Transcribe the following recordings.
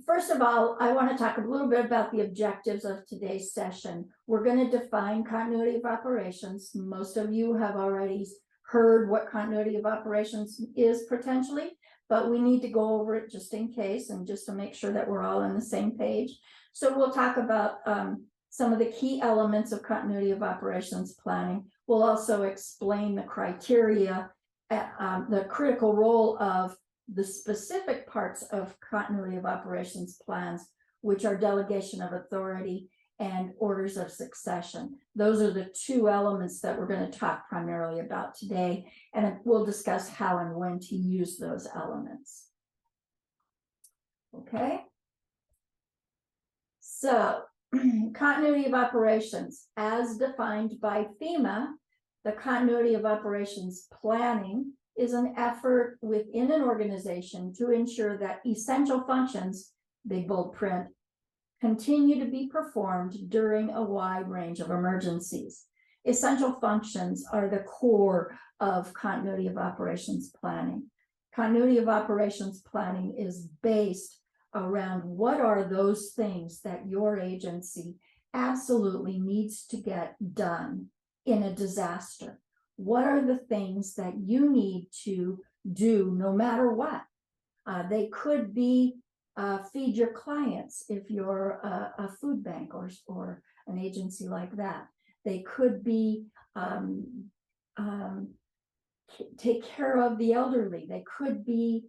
First of all, I want to talk a little bit about the objectives of today's session. We're going to define continuity of operations. Most of you have already heard what continuity of operations is potentially, but we need to go over it just in case and just to make sure that we're all on the same page. So we'll talk about some of the key elements of continuity of operations planning. We'll also explain the criteria, the critical role of the specific parts of continuity of operations plans, which are delegation of authority and orders of succession. Those are the two elements that we're going to talk primarily about today, and we'll discuss how and when to use those elements. Okay. So, continuity of operations, as defined by FEMA, the continuity of operations planning is an effort within an organization to ensure that essential functions, big bold print, continue to be performed during a wide range of emergencies. Essential functions are the core of continuity of operations planning. Continuity of operations planning is based around what are those things that your agency absolutely needs to get done in a disaster. What are the things that you need to do no matter what? They could be feed your clients if you're a food bank or an agency like that. They could be take care of the elderly. They could be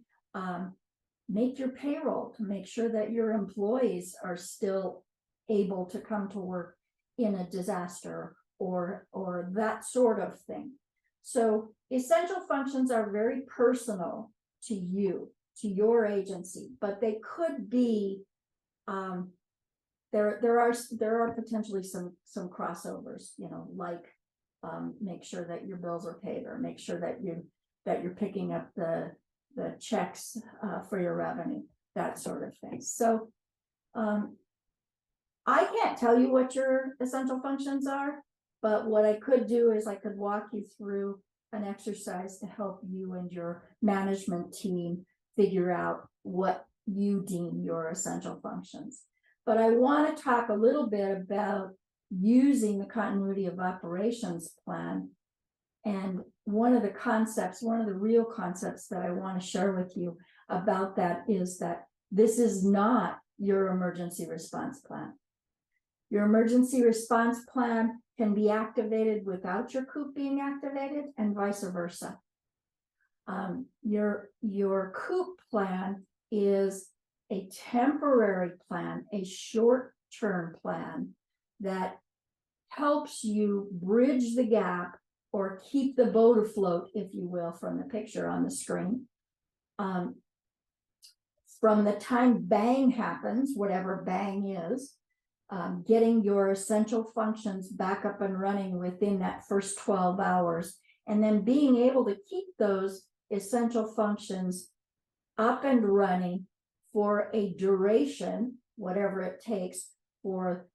make your payroll to make sure that your employees are still able to come to work in a disaster or that sort of thing. So essential functions are very personal to you, to your agency, but they could be there are potentially some crossovers, like make sure that your bills are paid, or make sure that you're picking up the checks for your revenue, that sort of thing. So I can't tell you what your essential functions are, but what I could do is I could walk you through an exercise to help you and your management team figure out what you deem your essential functions. But I want to talk a little bit about using the continuity of operations plan. And one of the real concepts that I want to share with you about that is that this is not your emergency response plan. Your emergency response plan can be activated without your COOP being activated, and vice versa. Your COOP plan is a temporary plan, a short-term plan that helps you bridge the gap or keep the boat afloat, if you will, from the picture on the screen. From the time bang happens, whatever bang is, getting your essential functions back up and running within that first 12 hours, and then being able to keep those essential functions up and running for a duration, whatever it takes for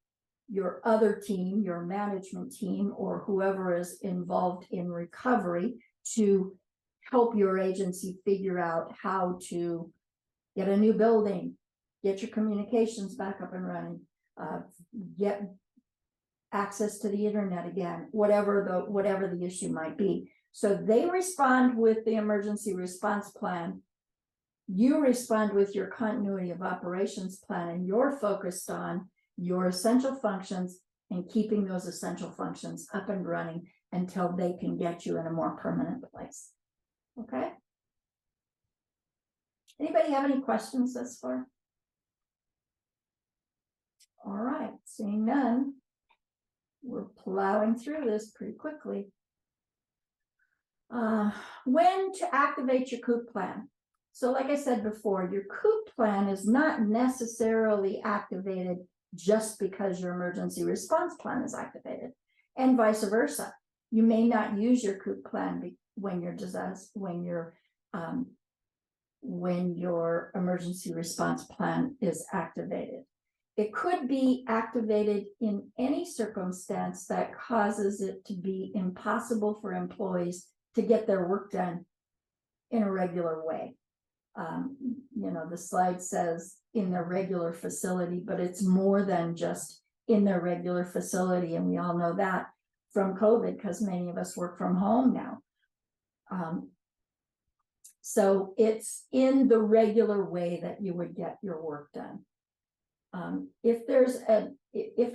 your other team, your management team, or whoever is involved in recovery to help your agency figure out how to get a new building, get your communications back up and running, get access to the internet again, whatever the issue might be. So they respond with the emergency response plan. You respond with your continuity of operations plan, and you're focused on your essential functions and keeping those essential functions up and running until they can get you in a more permanent place. Okay? Anybody have any questions thus far? All right, seeing none, we're plowing through this pretty quickly. When to activate your COOP plan? So like I said before, your COOP plan is not necessarily activated just because your emergency response plan is activated, and vice versa. You may not use your COOP plan when your emergency response plan is activated. It could be activated in any circumstance that causes it to be impossible for employees to get their work done in a regular way. The slide says in their regular facility, but it's more than just in their regular facility. And we all know that from COVID, because many of us work from home now. So it's in the regular way that you would get your work done. If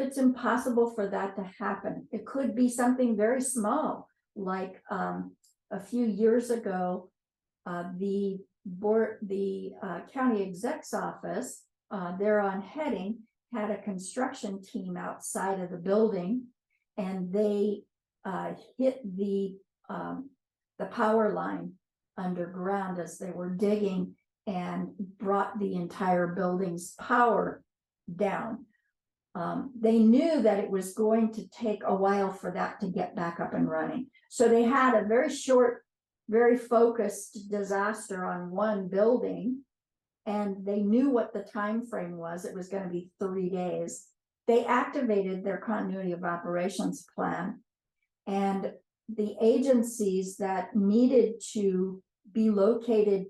it's impossible for that to happen, it could be something very small, like a few years ago, the county exec's office, there on Heading, had a construction team outside of the building, and they hit the power line underground as they were digging, and brought the entire building's power down. They knew that it was going to take a while for that to get back up and running. So they had a very short, very focused disaster on one building, and they knew what the time frame was. It was going to be 3 days. They activated their continuity of operations plan, and the agencies that needed to be located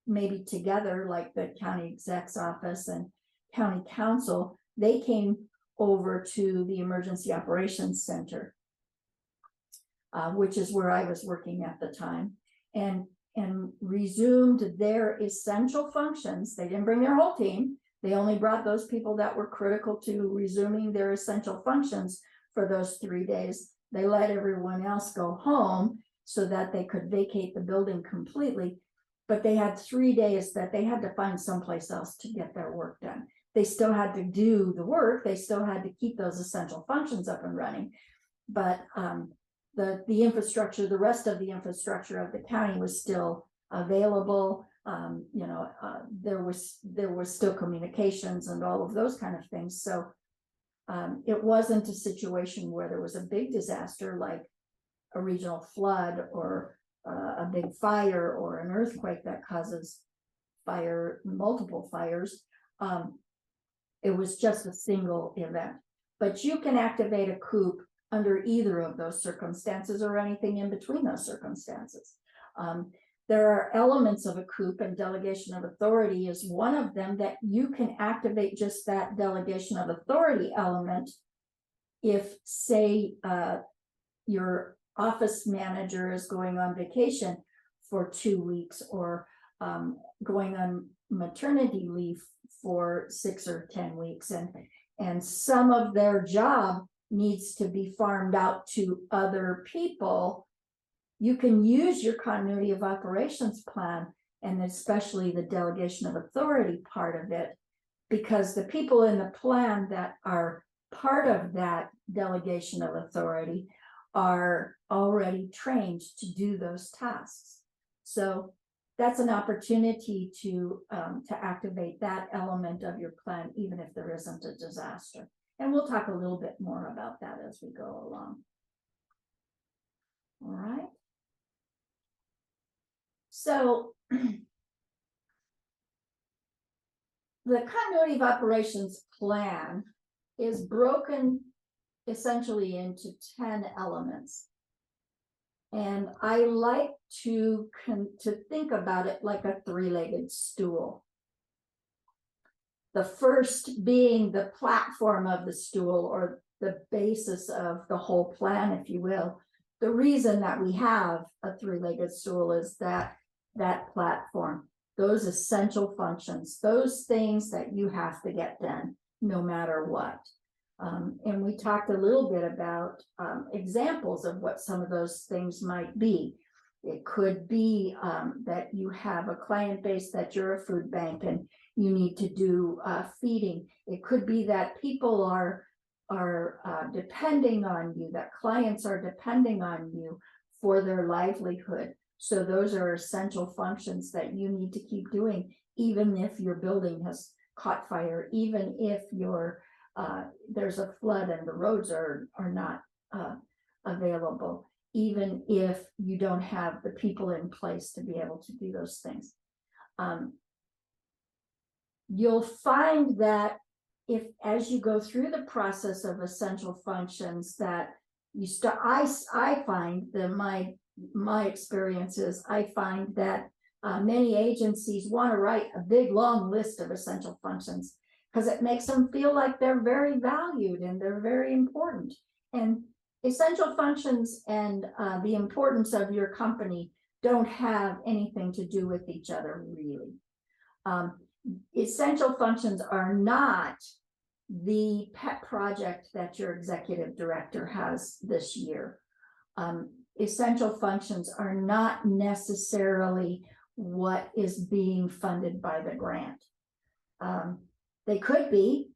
maybe together, like the county exec's office and county council, they came over to the emergency operations center, which is where I was working at the time, and resumed their essential functions. They didn't bring their whole team. They only brought those people that were critical to resuming their essential functions for those 3 days. They let everyone else go home so that they could vacate the building completely. But they had 3 days that they had to find someplace else to get their work done. They still had to do the work. They still had to keep those essential functions up and running. But the infrastructure, the rest of the infrastructure of the county was still available. There was still communications and all of those kind of things. So it wasn't a situation where there was a big disaster like a regional flood or a big fire or an earthquake that causes multiple fires. It was just a single event. But you can activate a coup under either of those circumstances or anything in between those circumstances. There are elements of a coup, and delegation of authority is one of them, that you can activate just that delegation of authority element if, say, your office manager is going on vacation for 2 weeks, or going on maternity leave for 6 or 10 weeks, and some of their job needs to be farmed out to other people. You can use your continuity of operations plan, and especially the delegation of authority part of it, because the people in the plan that are part of that delegation of authority are already trained to do those tasks. So that's an opportunity to activate that element of your plan, even if there isn't a disaster. And we'll talk a little bit more about that as we go along. All right. So the continuity of operations plan is broken essentially into 10 elements. And I like to think about it like a three-legged stool. The first being the platform of the stool, or the basis of the whole plan, if you will. The reason that we have a three-legged stool is that platform, those essential functions, those things that you have to get done no matter what. And we talked a little bit about examples of what some of those things might be. It could be that you have a client base, that you're a food bank and you need to do feeding. It could be that people are depending on you, that clients are depending on you for their livelihood. So those are essential functions that you need to keep doing, even if your building has caught fire, even if there's a flood and the roads are not available, even if you don't have the people in place to be able to do those things. You'll find that as you go through the process of essential functions, that you start, I find that my experience is, I find that Many agencies want to write a big long list of essential functions because it makes them feel like they're very valued and they're very important. And essential functions and the importance of your company don't have anything to do with each other, really. Essential functions are not the pet project that your executive director has this year. Essential functions are not necessarily what is being funded by the grant. They could be,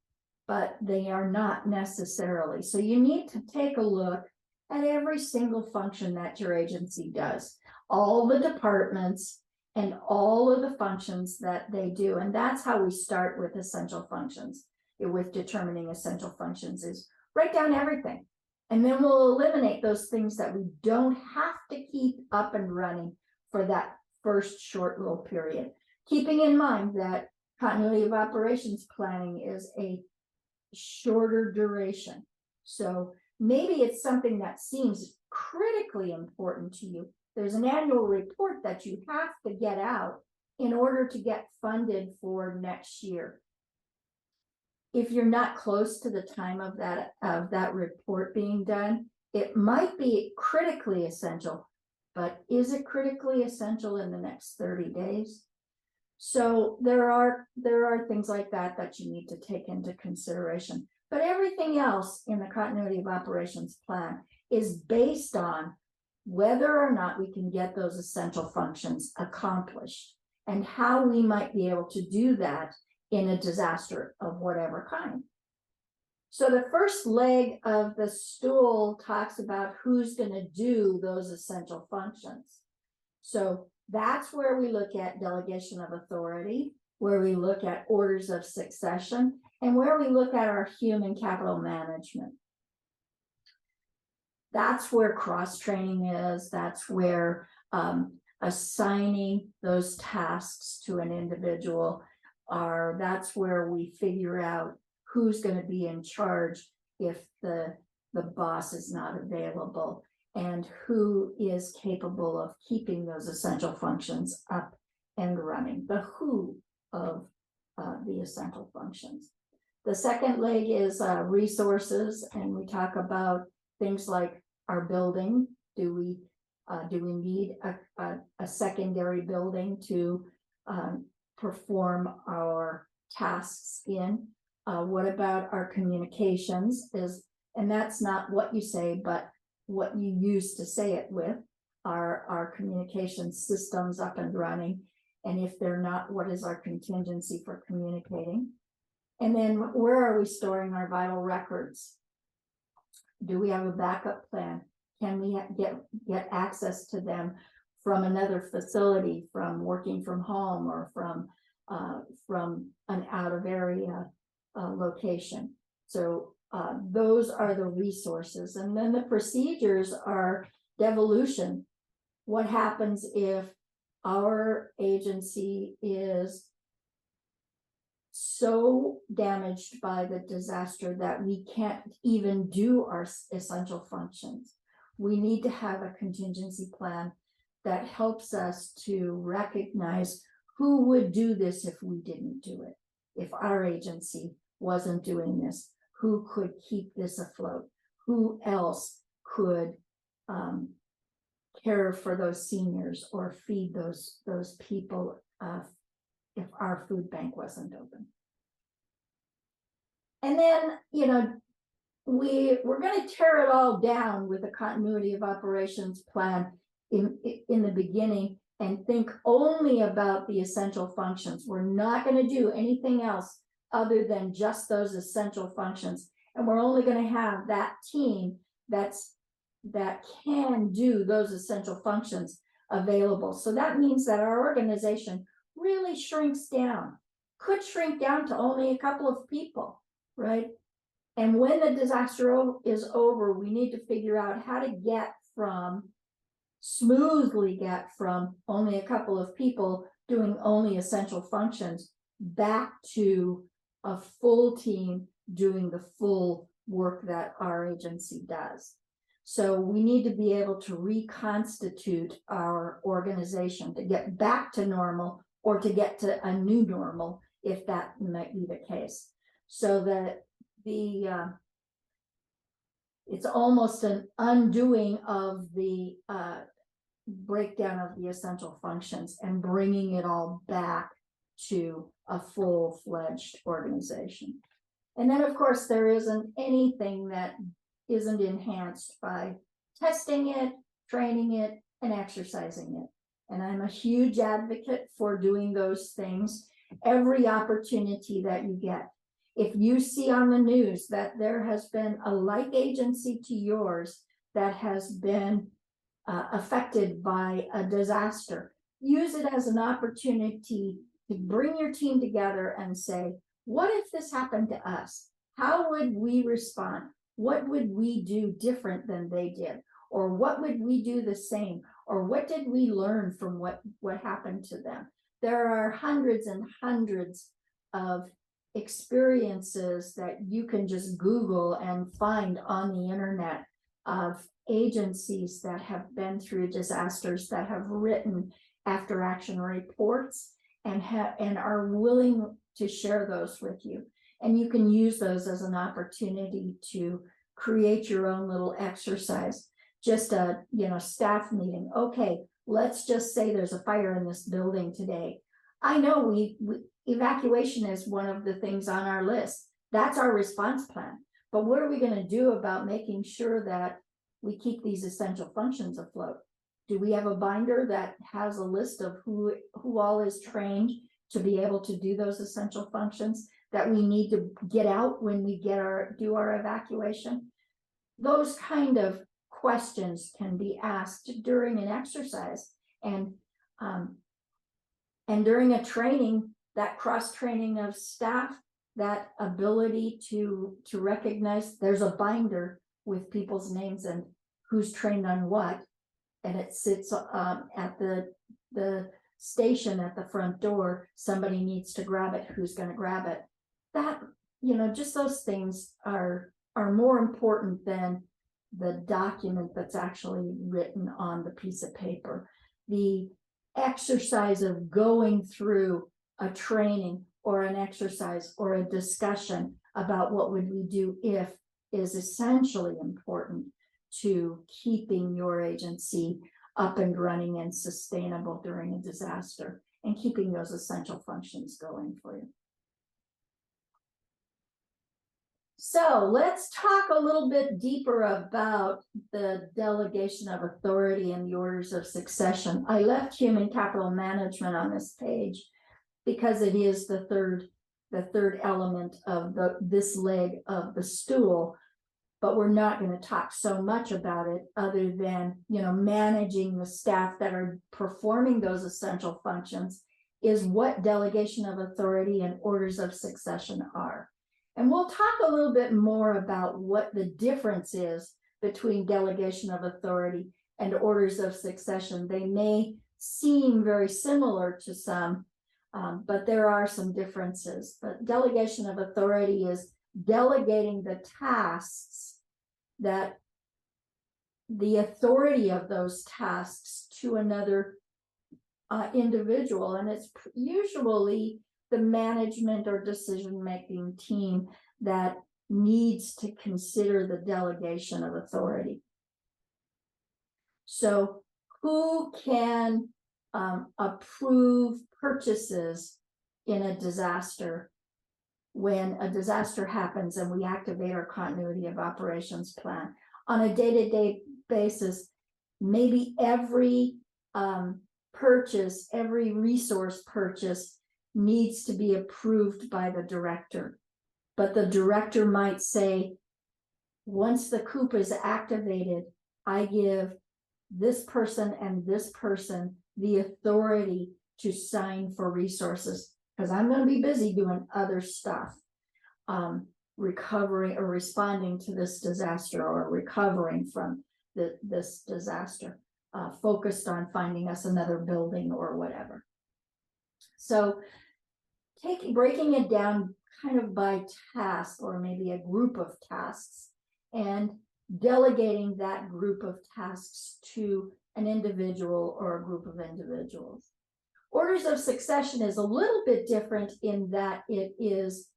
but they are not necessarily. So you need to take a look at every single function that your agency does, all the departments and all of the functions that they do. And that's how we start with essential functions, with determining essential functions, is write down everything. And then we'll eliminate those things that we don't have to keep up and running for that first short little period. Keeping in mind that continuity of operations planning is a shorter duration. So maybe it's something that seems critically important to you. There's an annual report that you have to get out in order to get funded for next year. If you're not close to the time of that report being done, it might be critically essential, but is it critically essential in the next 30 days? So there are things like that that you need to take into consideration. But everything else in the continuity of operations plan is based on whether or not we can get those essential functions accomplished and how we might be able to do that in a disaster of whatever kind. So the first leg of the stool talks about who's going to do those essential functions. So that's where we look at delegation of authority, where we look at orders of succession, and where we look at our human capital management. That's where cross-training is. That's where assigning those tasks to an individual are. That's where we figure out who's going to be in charge if the boss is not available, and who is capable of keeping those essential functions up and running, the who of the essential functions. The second leg is resources, and we talk about things like our building. Do we need a secondary building to perform our tasks in? What about our communications? And that's not what you say, but what you use to say it with. Our communication systems up and running? And if they're not, what is our contingency for communicating? And then where are we storing our vital records? Do we have a backup plan? Can we get access to them from another facility, from working from home, or from an out of area location? So those are the resources. And then the procedures are devolution. What happens if our agency is so damaged by the disaster that we can't even do our essential functions? We need to have a contingency plan that helps us to recognize who would do this if we didn't do it. If our agency wasn't doing this, who could keep this afloat? Who else could care for those seniors or feed those people if our food bank wasn't open? And then, we're going to tear it all down with a continuity of operations plan in the beginning and think only about the essential functions. We're not going to do anything else other than just those essential functions. And we're only going to have that team that can do those essential functions available. So that means that our organization really shrinks down, could shrink down to only a couple of people, right? And when the disaster is over, we need to figure out how to smoothly get from only a couple of people doing only essential functions back to a full team doing the full work that our agency does. So we need to be able to reconstitute our organization to get back to normal or to get to a new normal, if that might be the case. So that it's almost an undoing of the breakdown of the essential functions and bringing it all back to a full-fledged organization. And then, of course, there isn't anything that isn't enhanced by testing it, training it, and exercising it. And I'm a huge advocate for doing those things every opportunity that you get. If you see on the news that there has been a like agency to yours that has been affected by a disaster, use it as an opportunity to bring your team together and say, what if this happened to us? How would we respond? What would we do different than they did? Or what would we do the same? Or what did we learn from what happened to them? There are hundreds and hundreds of experiences that you can just Google and find on the internet of agencies that have been through disasters that have written after action reports and are willing to share those with you. And you can use those as an opportunity to create your own little exercise. Just a staff meeting. Okay, let's just say there's a fire in this building today. I know evacuation is one of the things on our list. That's our response plan. But what are we going to do about making sure that we keep these essential functions afloat? Do we have a binder that has a list of who all is trained to be able to do those essential functions that we need to get out when we do our evacuation? Those kind of questions can be asked during an exercise and during a training, that cross-training of staff, that ability to recognize there's a binder with people's names and who's trained on what, and it sits at the station at the front door. Somebody needs to grab it. Who's going to grab it? That, just those things are more important than the document that's actually written on the piece of paper. The exercise of going through a training or an exercise or a discussion about what would we do if is essentially important to keeping your agency up and running and sustainable during a disaster and keeping those essential functions going for you. So let's talk a little bit deeper about the delegation of authority and the orders of succession. I left human capital management on this page because it is the third element of this leg of the stool, but we're not going to talk so much about it other than, managing the staff that are performing those essential functions is what delegation of authority and orders of succession are. And we'll talk a little bit more about what the difference is between delegation of authority and orders of succession. They may seem very similar to some, but there are some differences. But delegation of authority is delegating the tasks that the authority of those tasks to another individual. And it's usually the management or decision-making team that needs to consider the delegation of authority. So who can approve purchases in a disaster when a disaster happens and we activate our continuity of operations plan? On a day-to-day basis, maybe every purchase, every resource purchase needs to be approved by the director. But the director might say, once the COOP is activated, I give this person and this person the authority to sign for resources because I'm going to be busy doing other stuff, recovering or responding to this disaster or recovering from this disaster, focused on finding us another building or whatever. So breaking it down kind of by task or maybe a group of tasks and delegating that group of tasks to an individual or a group of individuals. Orders of succession is a little bit different in that it is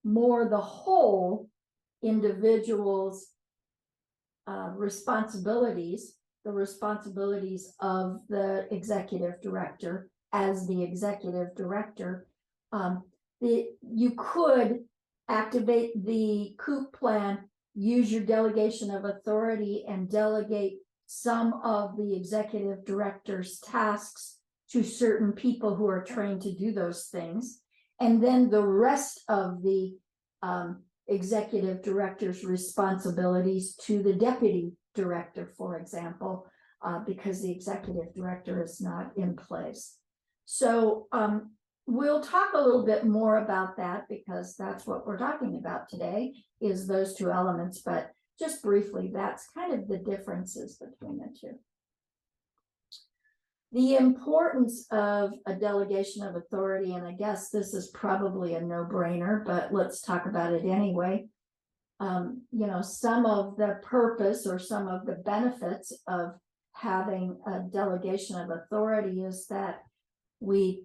more the whole individual's responsibilities, the responsibilities of the executive director as the executive director. You could activate the COOP plan, use your delegation of authority, and delegate some of the executive director's tasks to certain people who are trained to do those things. And then the rest of the executive director's responsibilities to the deputy director, for example, because the executive director is not in place. So we'll talk a little bit more about that, because that's what we're talking about today, is those two elements. But just briefly, that's kind of the differences between the two. The importance of a delegation of authority, and I guess this is probably a no-brainer, but let's talk about it anyway. You know, some of the purpose or some of the benefits of having a delegation of authority is that we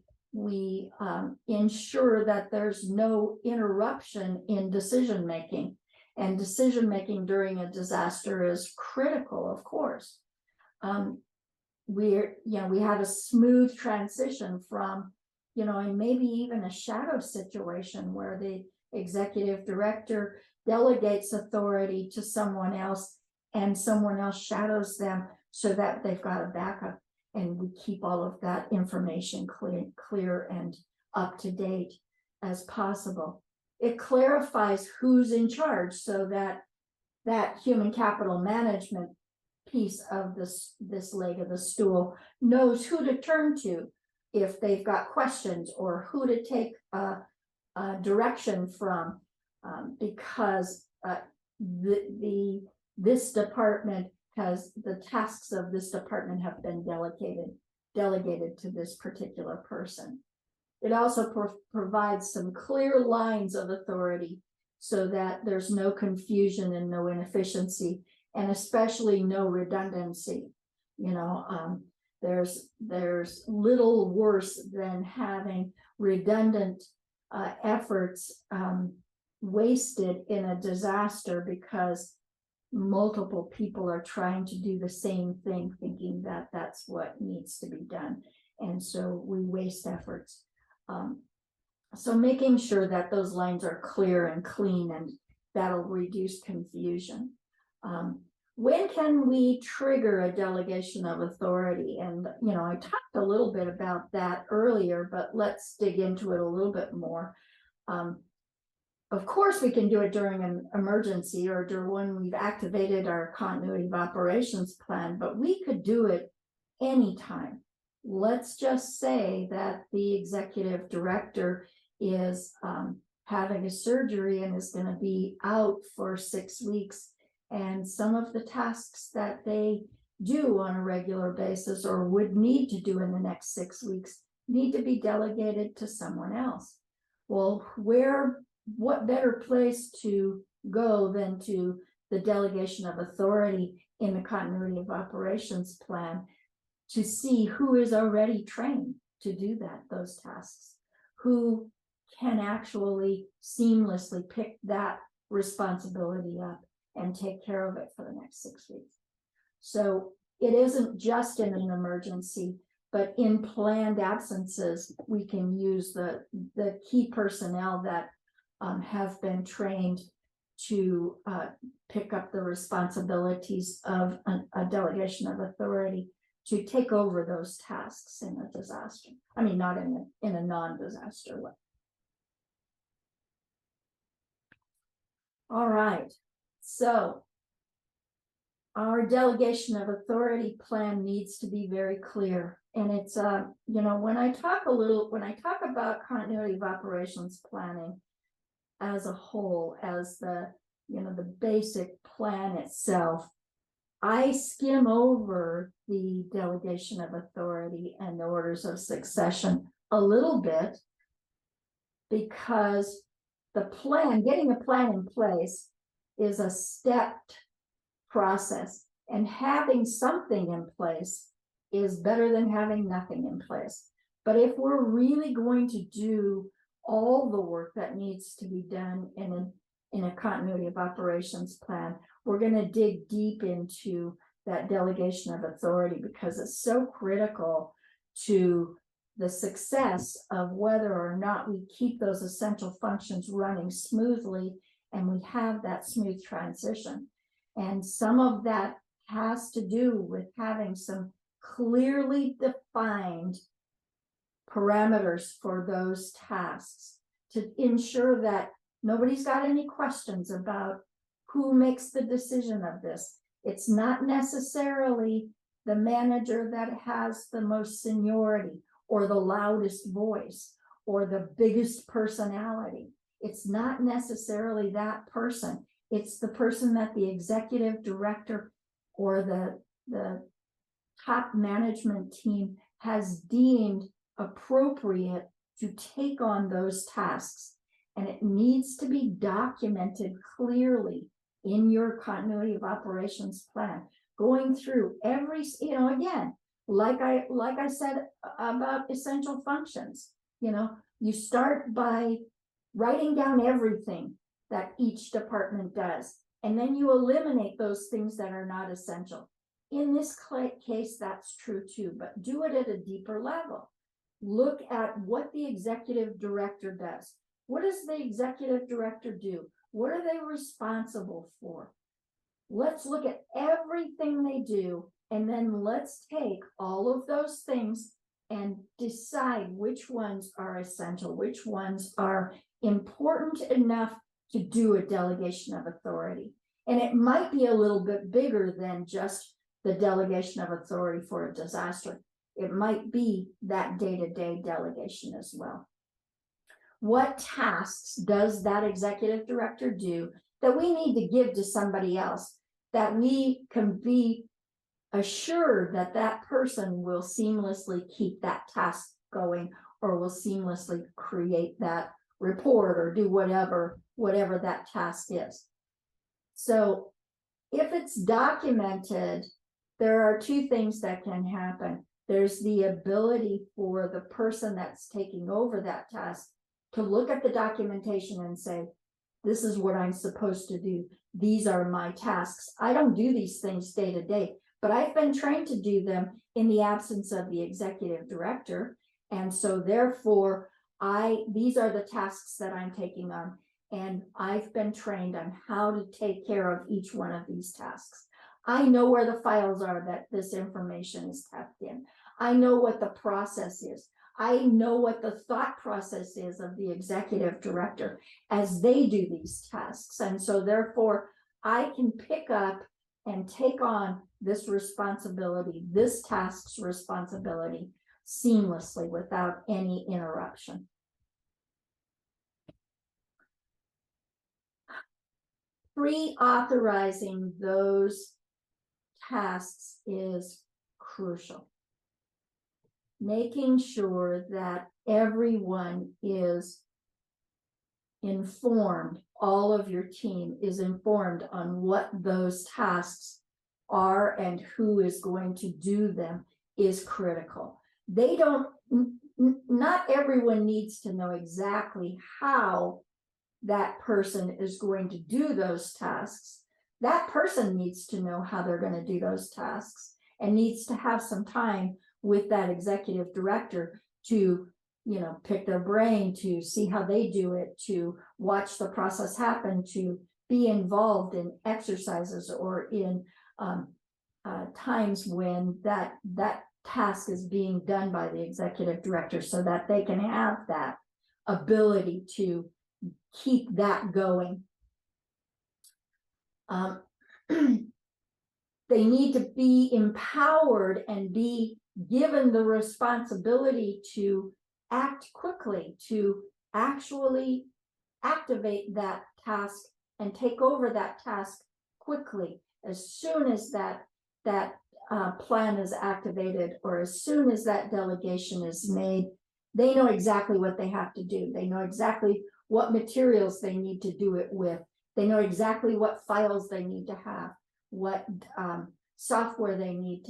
ensure that there's no interruption in decision making, and decision making during a disaster is critical, of course. We have a smooth transition from, and maybe even a shadow situation where the executive director delegates authority to someone else and someone else shadows them so that they've got a backup, and we keep all of that information clear and up to date as possible. It clarifies who's in charge, so that that human capital management piece of this leg of the stool knows who to turn to if they've got questions, or who to take direction from, because this department has, the tasks of this department have been delegated to this particular person. It also provides some clear lines of authority so that there's no confusion and no inefficiency, and especially no redundancy. There's little worse than having redundant efforts wasted in a disaster because multiple people are trying to do the same thing, thinking that that's what needs to be done, and so we waste efforts. So making sure that those lines are clear and clean, and that'll reduce confusion. When can we trigger a delegation of authority? And, I talked a little bit about that earlier, but let's dig into it a little bit more. Of course, we can do it during an emergency or during when we've activated our continuity of operations plan, but we could do it anytime. Let's just say that the executive director is having a surgery and is going to be out for 6 weeks. And some of the tasks that they do on a regular basis, or would need to do in the next 6 weeks, need to be delegated to someone else. Well, what better place to go than to the delegation of authority in the continuity of operations plan to see who is already trained to do those tasks, who can actually seamlessly pick that responsibility up and take care of it for the next 6 weeks. So it isn't just in an emergency, but in planned absences, we can use the key personnel that have been trained to pick up the responsibilities of a delegation of authority to take over those tasks in a disaster. I mean, not in a non-disaster way. All right. So our delegation of authority plan needs to be very clear. And it's, when I talk about continuity of operations planning as a whole, as the basic plan itself, I skim over the delegation of authority and the orders of succession a little bit, because getting a plan in place is a stepped process. And having something in place is better than having nothing in place. But if we're really going to do all the work that needs to be done in a continuity of operations plan, we're going to dig deep into that delegation of authority, because it's so critical to the success of whether or not we keep those essential functions running smoothly and we have that smooth transition. And some of that has to do with having some clearly defined parameters for those tasks to ensure that nobody's got any questions about who makes the decision of this. It's not necessarily the manager that has the most seniority or the loudest voice or the biggest personality. It's not necessarily that person. It's the person that the executive director or the top management team has deemed appropriate to take on those tasks. And it needs to be documented clearly in your continuity of operations plan, going through every, again, like I said about essential functions, you start by writing down everything that each department does, and then you eliminate those things that are not essential. In this case, that's true too, but do it at a deeper level. Look at what the executive director does. What does the executive director do? What are they responsible for? Let's look at everything they do, and then let's take all of those things and decide which ones are essential, which ones are important enough to do a delegation of authority. And it might be a little bit bigger than just the delegation of authority for a disaster. It might be that day-to-day delegation as well. What tasks does that executive director do that we need to give to somebody else, that we can be assured that that person will seamlessly keep that task going, or will seamlessly create that report or do whatever that task is? So if it's documented, there are two things that can happen. There's the ability for the person that's taking over that task to look at the documentation and say, this is what I'm supposed to do. These are my tasks. I don't do these things day to day, but I've been trained to do them in the absence of the executive director. And so therefore, these are the tasks that I'm taking on. And I've been trained on how to take care of each one of these tasks. I know where the files are that this information is kept in. I know what the process is. I know what the thought process is of the executive director as they do these tasks. And so therefore, I can pick up and take on this responsibility, this task's responsibility seamlessly without any interruption. Pre-authorizing those tasks is crucial. Making sure that everyone is informed, all of your team is informed on what those tasks are and who is going to do them is critical. Not everyone needs to know exactly how that person is going to do those tasks. That person needs to know how they're going to do those tasks and needs to have some time with that executive director to, pick their brain, to see how they do it, to watch the process happen, to be involved in exercises or in times when that task is being done by the executive director, so that they can have that ability to keep that going. They need to be empowered and be given the responsibility to act quickly, to actually activate that task and take over that task quickly. As soon as that plan is activated, or as soon as that delegation is made, they know exactly what they have to do. They know exactly what materials they need to do it with. They know exactly what files they need to have. what software they need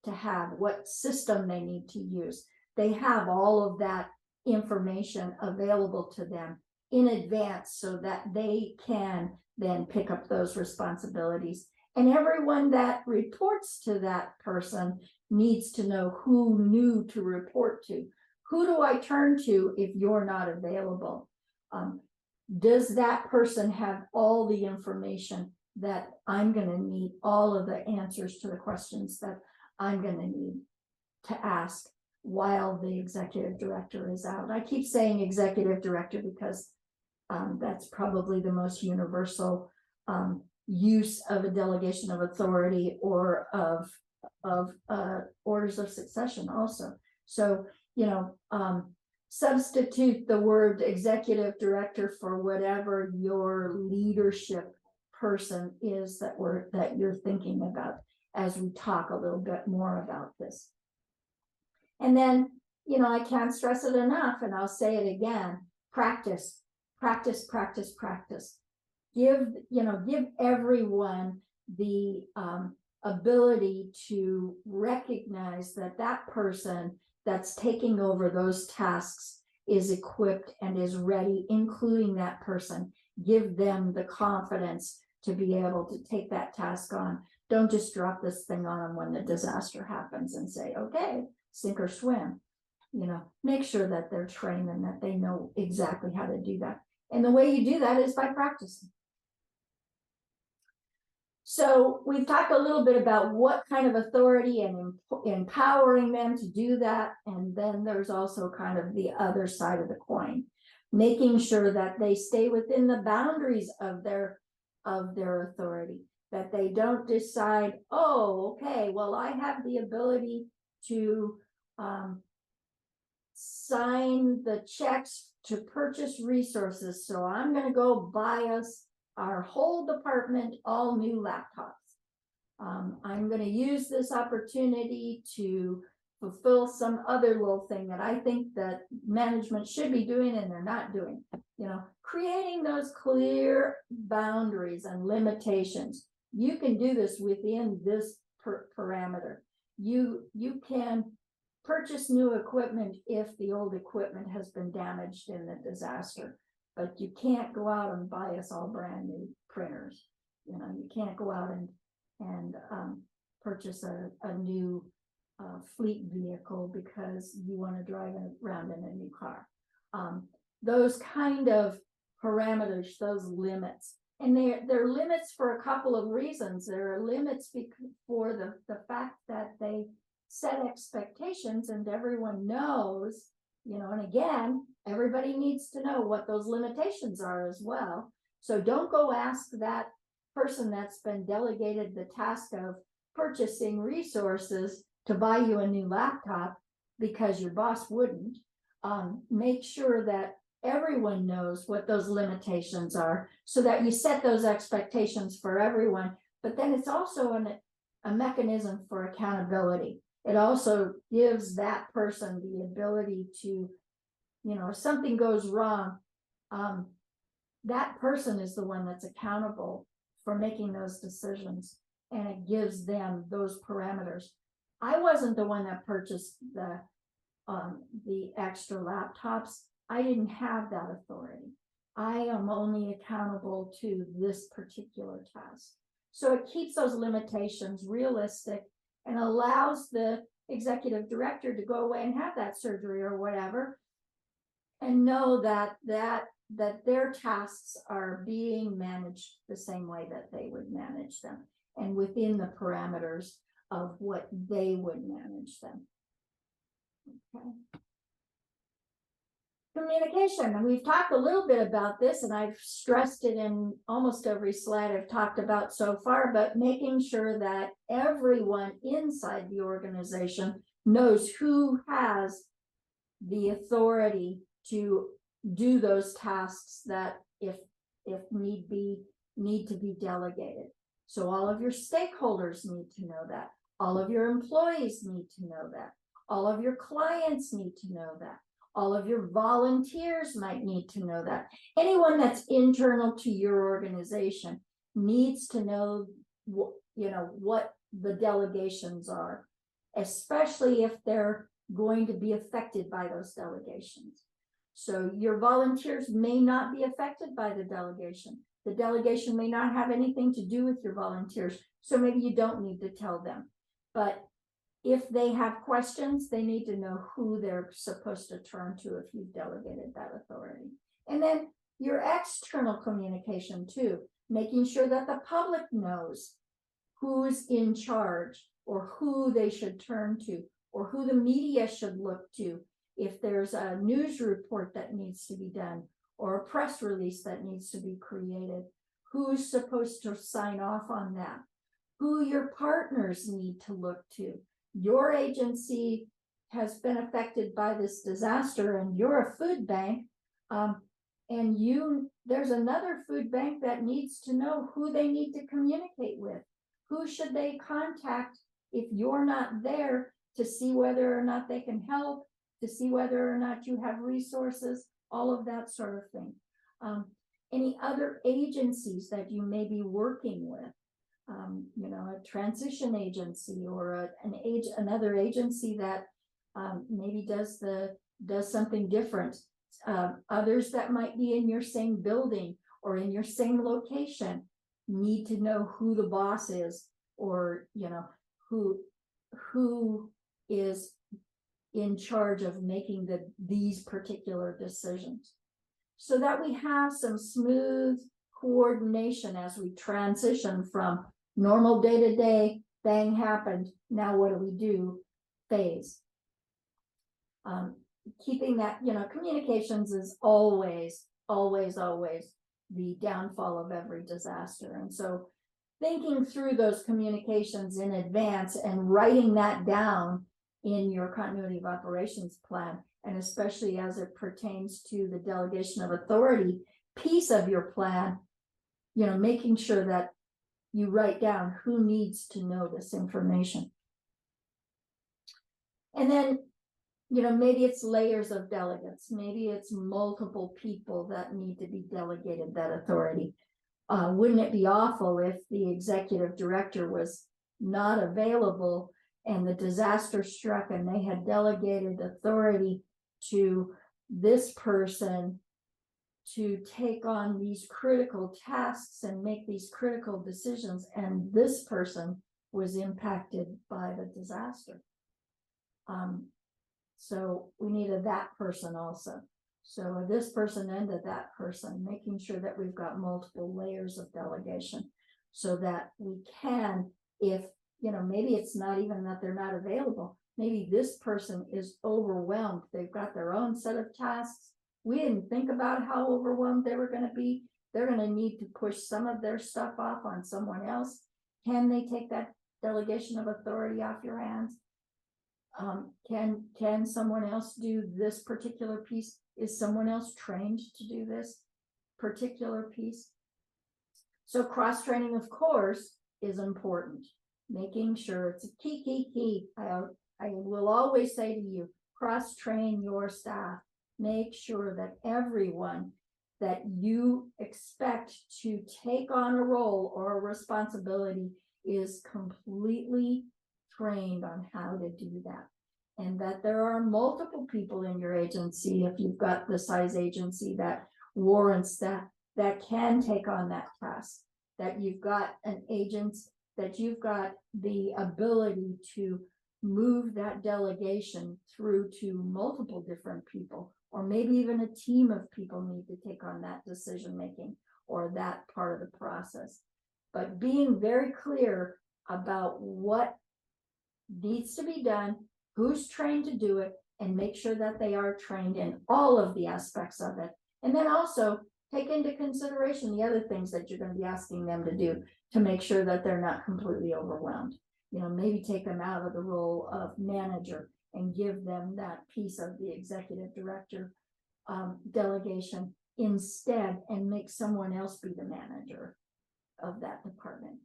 to have, what system they need to use. They have all of that information available to them in advance so that they can then pick up those responsibilities. And everyone that reports to that person needs to know who new to report to. Who do I turn to if you're not available? Does that person have all the information that I'm going to need, all of the answers to the questions that I'm going to need to ask while the executive director is out? I keep saying executive director because that's probably the most universal use of a delegation of authority or of orders of succession also. So, substitute the word executive director for whatever your leadership person is that you're thinking about as we talk a little bit more about this. And then, I can't stress it enough, and I'll say it again, practice, practice, practice, practice. Give everyone the ability to recognize that person that's taking over those tasks is equipped and is ready, including that person. Give them the confidence to be able to take that task on. Don't just drop this thing on them when the disaster happens and say, okay, sink or swim. Make sure that they're trained and that they know exactly how to do that. And the way you do that is by practicing. So we've talked a little bit about what kind of authority and empowering them to do that. And then there's also kind of the other side of the coin, making sure that they stay within the boundaries of their authority, that they don't decide, oh, okay, well, I have the ability to sign the checks to purchase resources, so I'm going to go buy us our whole department all new laptops. I'm going to use this opportunity to fulfill some other little thing that I think that management should be doing and they're not doing. Creating those clear boundaries and limitations. You can do this within this parameter. You can purchase new equipment if the old equipment has been damaged in the disaster. But you can't go out and buy us all brand new printers. You can't go out and purchase a new fleet vehicle because you want to drive around in a new car. Those kind of parameters, those limits, and they're limits for a couple of reasons. There are limits for the fact that they set expectations and everyone knows. And again, everybody needs to know what those limitations are as well. So don't go ask that person that's been delegated the task of purchasing resources to buy you a new laptop because your boss wouldn't. Make sure that everyone knows what those limitations are so that you set those expectations for everyone. But then it's also a mechanism for accountability. It also gives that person the ability to, if something goes wrong, that person is the one that's accountable for making those decisions, and it gives them those parameters. I wasn't the one that purchased the extra laptops. I didn't have that authority. I am only accountable to this particular task. So it keeps those limitations realistic and allows the executive director to go away and have that surgery or whatever, and know that their tasks are being managed the same way that they would manage them and within the parameters of what they would manage them. Okay. Communication, and we've talked a little bit about this, and I've stressed it in almost every slide I've talked about so far, but making sure that everyone inside the organization knows who has the authority to do those tasks that if need be, need to be delegated. So all of your stakeholders need to know that. All of your employees need to know that. All of your clients need to know that. All of your volunteers might need to know that. Anyone that's internal to your organization needs to know what the delegations are, especially if they're going to be affected by those delegations. So your volunteers may not be affected by the delegation. The delegation may not have anything to do with your volunteers. So maybe you don't need to tell them. But if they have questions, they need to know who they're supposed to turn to if you've delegated that authority. And then your external communication too, making sure that the public knows who's in charge or who they should turn to or who the media should look to if there's a news report that needs to be done or a press release that needs to be created, who's supposed to sign off on that, who your partners need to look to. Your agency has been affected by this disaster and you're a food bank, and there's another food bank that needs to know who they need to communicate with. Who should they contact if you're not there to see whether or not they can help, to see whether or not you have resources, all of that sort of thing. Any other agencies that you may be working with, a transition agency or another agency that maybe does something different. Others that might be in your same building or in your same location need to know who the boss is, or who is in charge of making these particular decisions, so that we have some smooth coordination as we transition from normal day-to-day, bang happened, now what do we do phase. Keeping that, communications is always the downfall of every disaster. And so thinking through those communications in advance and writing that down in your continuity of operations plan, and especially as it pertains to the delegation of authority piece of your plan, making sure that you write down who needs to know this information. And then, maybe it's layers of delegates. Maybe it's multiple people that need to be delegated that authority. Wouldn't it be awful if the executive director was not available and the disaster struck and they had delegated authority to this person to take on these critical tasks and make these critical decisions, and this person was impacted by the disaster? So we needed that person also. So this person and that person, making sure that we've got multiple layers of delegation so that we can, if, maybe it's not even that they're not available. Maybe this person is overwhelmed. They've got their own set of tasks. We didn't think about how overwhelmed they were going to be. They're going to need to push some of their stuff off on someone else. Can they take that delegation of authority off your hands? Can someone else do this particular piece? Is someone else trained to do this particular piece? So cross-training, of course, is important. Making sure it's a key. I will always say to you, cross-train your staff. Make sure that everyone that you expect to take on a role or a responsibility is completely trained on how to do that. And that there are multiple people in your agency, if you've got the size agency that warrants that can take on that task, that you've got an agent, that you've got the ability to move that delegation through to multiple different people, or maybe even a team of people need to take on that decision making or that part of the process. But being very clear about what needs to be done, who's trained to do it, and make sure that they are trained in all of the aspects of it. And then also take into consideration the other things that you're going to be asking them to do to make sure that they're not completely overwhelmed. Maybe take them out of the role of manager and give them that piece of the executive director delegation instead, and make someone else be the manager of that department.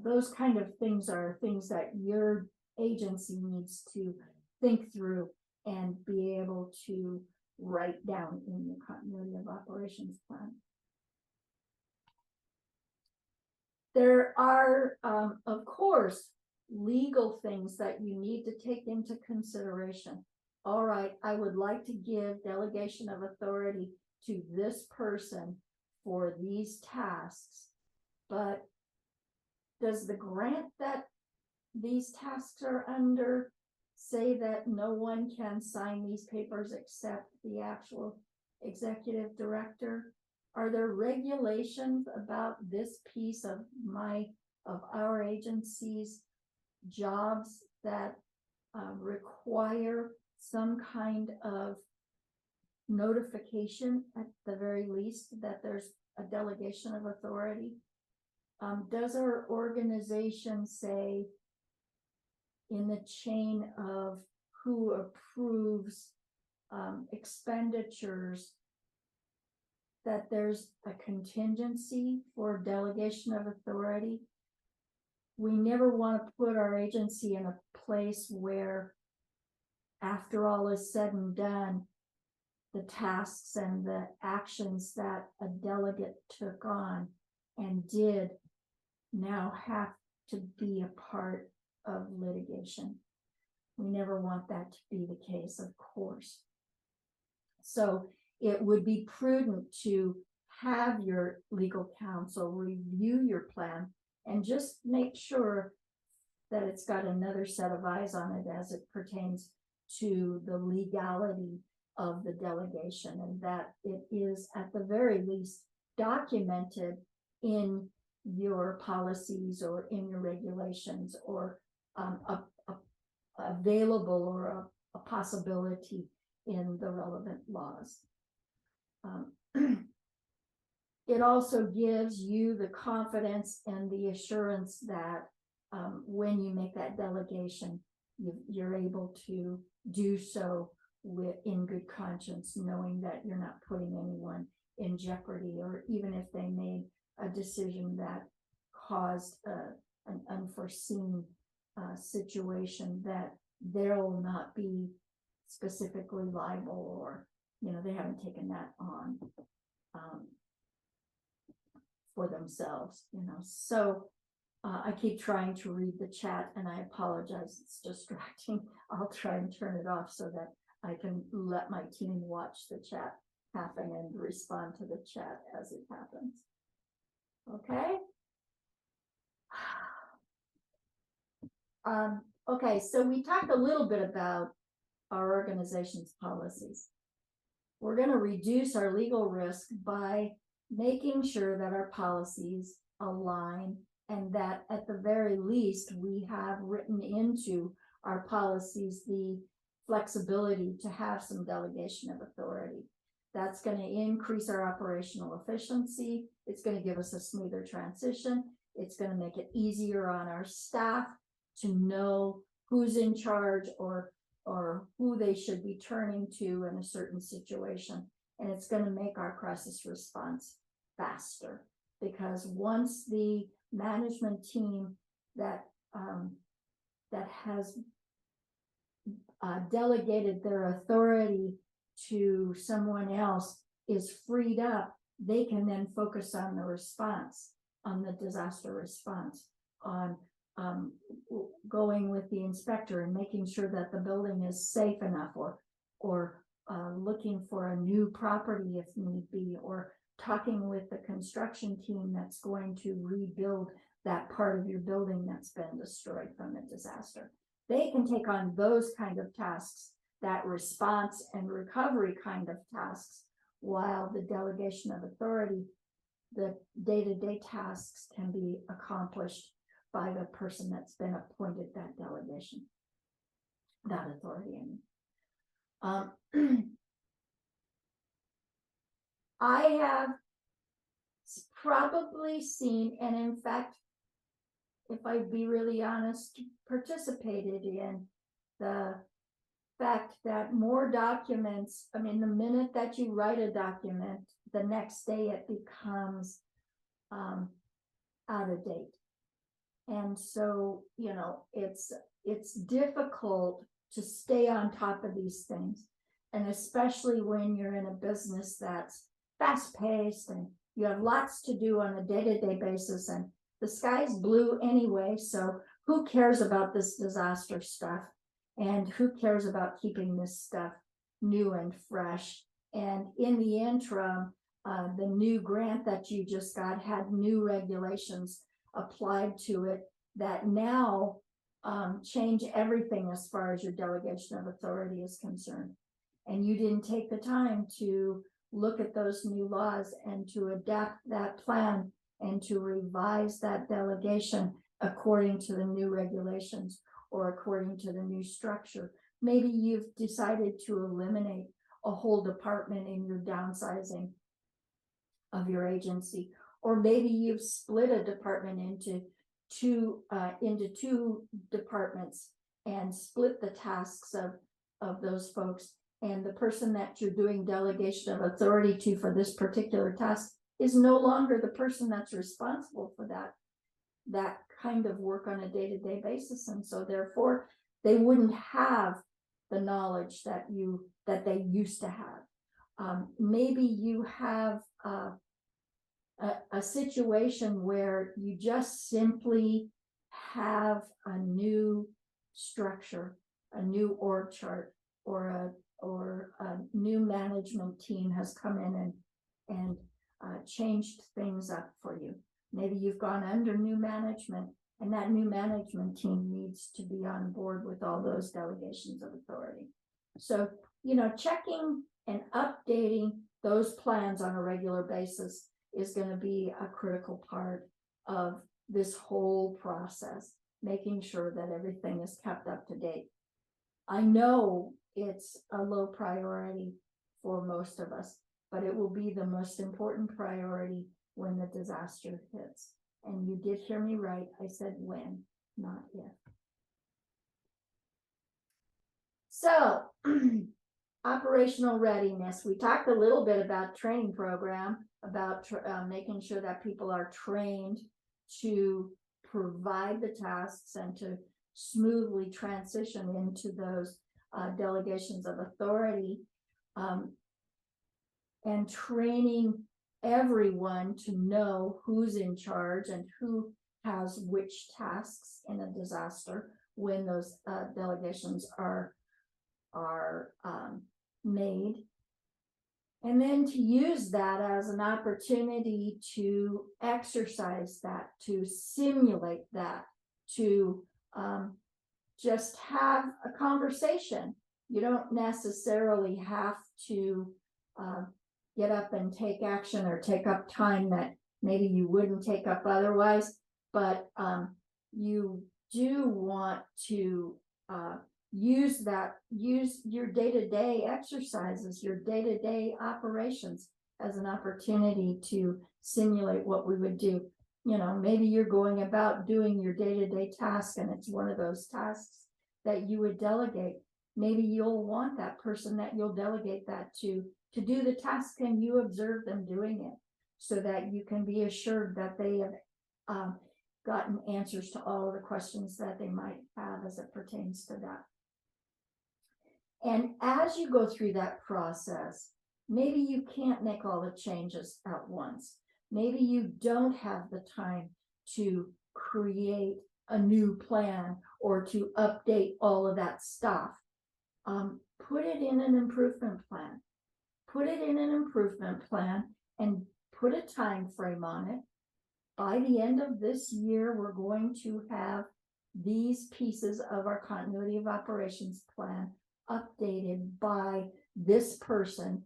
Those kind of things are things that your agency needs to think through and be able to write down in the continuity of operations plan. There are, of course, legal things that you need to take into consideration. All right, I would like to give delegation of authority to this person for these tasks, but does the grant that these tasks are under say that no one can sign these papers except the actual executive director? Are there regulations about this piece of our agency's jobs that require some kind of notification at the very least that there's a delegation of authority? Does our organization say in the chain of who approves expenditures that there's a contingency for delegation of authority? We never want to put our agency in a place where, after all is said and done, the tasks and the actions that a delegate took on and did now have to be a part of litigation. We never want that to be the case, of course. So it would be prudent to have your legal counsel review your plan and just make sure that it's got another set of eyes on it as it pertains to the legality of the delegation, and that it is at the very least documented in your policies or in your regulations, or available, or a possibility in the relevant laws. It also gives you the confidence and the assurance that when you make that delegation, you're able to do so in good conscience, knowing that you're not putting anyone in jeopardy, or even if they made a decision that caused an unforeseen situation, that they'll not be specifically liable, or they haven't taken that on for themselves. So I keep trying to read the chat, and I apologize, it's distracting. I'll try and turn it off so that I can let my team watch the chat happen and respond to the chat as it happens. Okay. Okay, so we talked a little bit about our organization's policies. We're going to reduce our legal risk by making sure that our policies align, and that at the very least we have written into our policies the flexibility to have some delegation of authority. That's going to increase our operational efficiency. It's going to give us a smoother transition. It's going to make it easier on our staff to know who's in charge, or who they should be turning to in a certain situation. And it's going to make our crisis response faster, because once the management team that has delegated their authority to someone else is freed up, they can then focus on the response, on the disaster response, on going with the inspector and making sure that the building is safe enough, or looking for a new property if need be, or talking with the construction team that's going to rebuild that part of your building that's been destroyed from the disaster. They can take on those kind of tasks, that response and recovery kind of tasks, while the delegation of authority, the day-to-day tasks, can be accomplished by the person that's been appointed that delegation, that authority. I have probably seen, and in fact, if I'd be really honest, participated in the fact that more documents, the minute that you write a document, the next day it becomes out of date. And so, it's difficult to stay on top of these things. And especially when you're in a business that's fast paced and you have lots to do on a day-to-day basis, and the sky's blue anyway, so who cares about this disaster stuff? And who cares about keeping this stuff new and fresh? And in the interim, the new grant that you just got had new regulations applied to it that now change everything as far as your delegation of authority is concerned. And you didn't take the time to look at those new laws and to adapt that plan and to revise that delegation according to the new regulations or according to the new structure. Maybe you've decided to eliminate a whole department in your downsizing of your agency, or maybe you've split a department into two departments and split the tasks of those folks. And the person that you're doing delegation of authority to for this particular task is no longer the person that's responsible for that kind of work on a day-to-day basis. And so therefore they wouldn't have the knowledge that they used to have. Maybe you have a situation where you just simply have a new structure, a new org chart, or a new management team has come in and changed things up for you. Maybe you've gone under new management, and that new management team needs to be on board with all those delegations of authority. So, checking and updating those plans on a regular basis is going to be a critical part of this whole process, making sure that everything is kept up to date. I know it's a low priority for most of us, but it will be the most important priority when the disaster hits. And you did hear me right. I said when, not if. So, operational readiness. We talked a little bit about training program, about making sure that people are trained to provide the tasks and to smoothly transition into those delegations of authority, and training everyone to know who's in charge and who has which tasks in a disaster when those delegations are made, and then to use that as an opportunity to exercise that, to simulate that, to just have a conversation. You don't necessarily have to get up and take action or take up time that maybe you wouldn't take up otherwise, but you do want to use your day-to-day exercises, your day-to-day operations as an opportunity to simulate what we would do. Maybe you're going about doing your day-to-day task and it's one of those tasks that you would delegate. Maybe you'll want that person that you'll delegate that to do the task, and you observe them doing it so that you can be assured that they have gotten answers to all of the questions that they might have as it pertains to that. And as you go through that process, maybe you can't make all the changes at once. Maybe you don't have the time to create a new plan or to update all of that stuff. Put it in an improvement plan. Put it in an improvement plan and put a time frame on it. By the end of this year, we're going to have these pieces of our continuity of operations plan updated by this person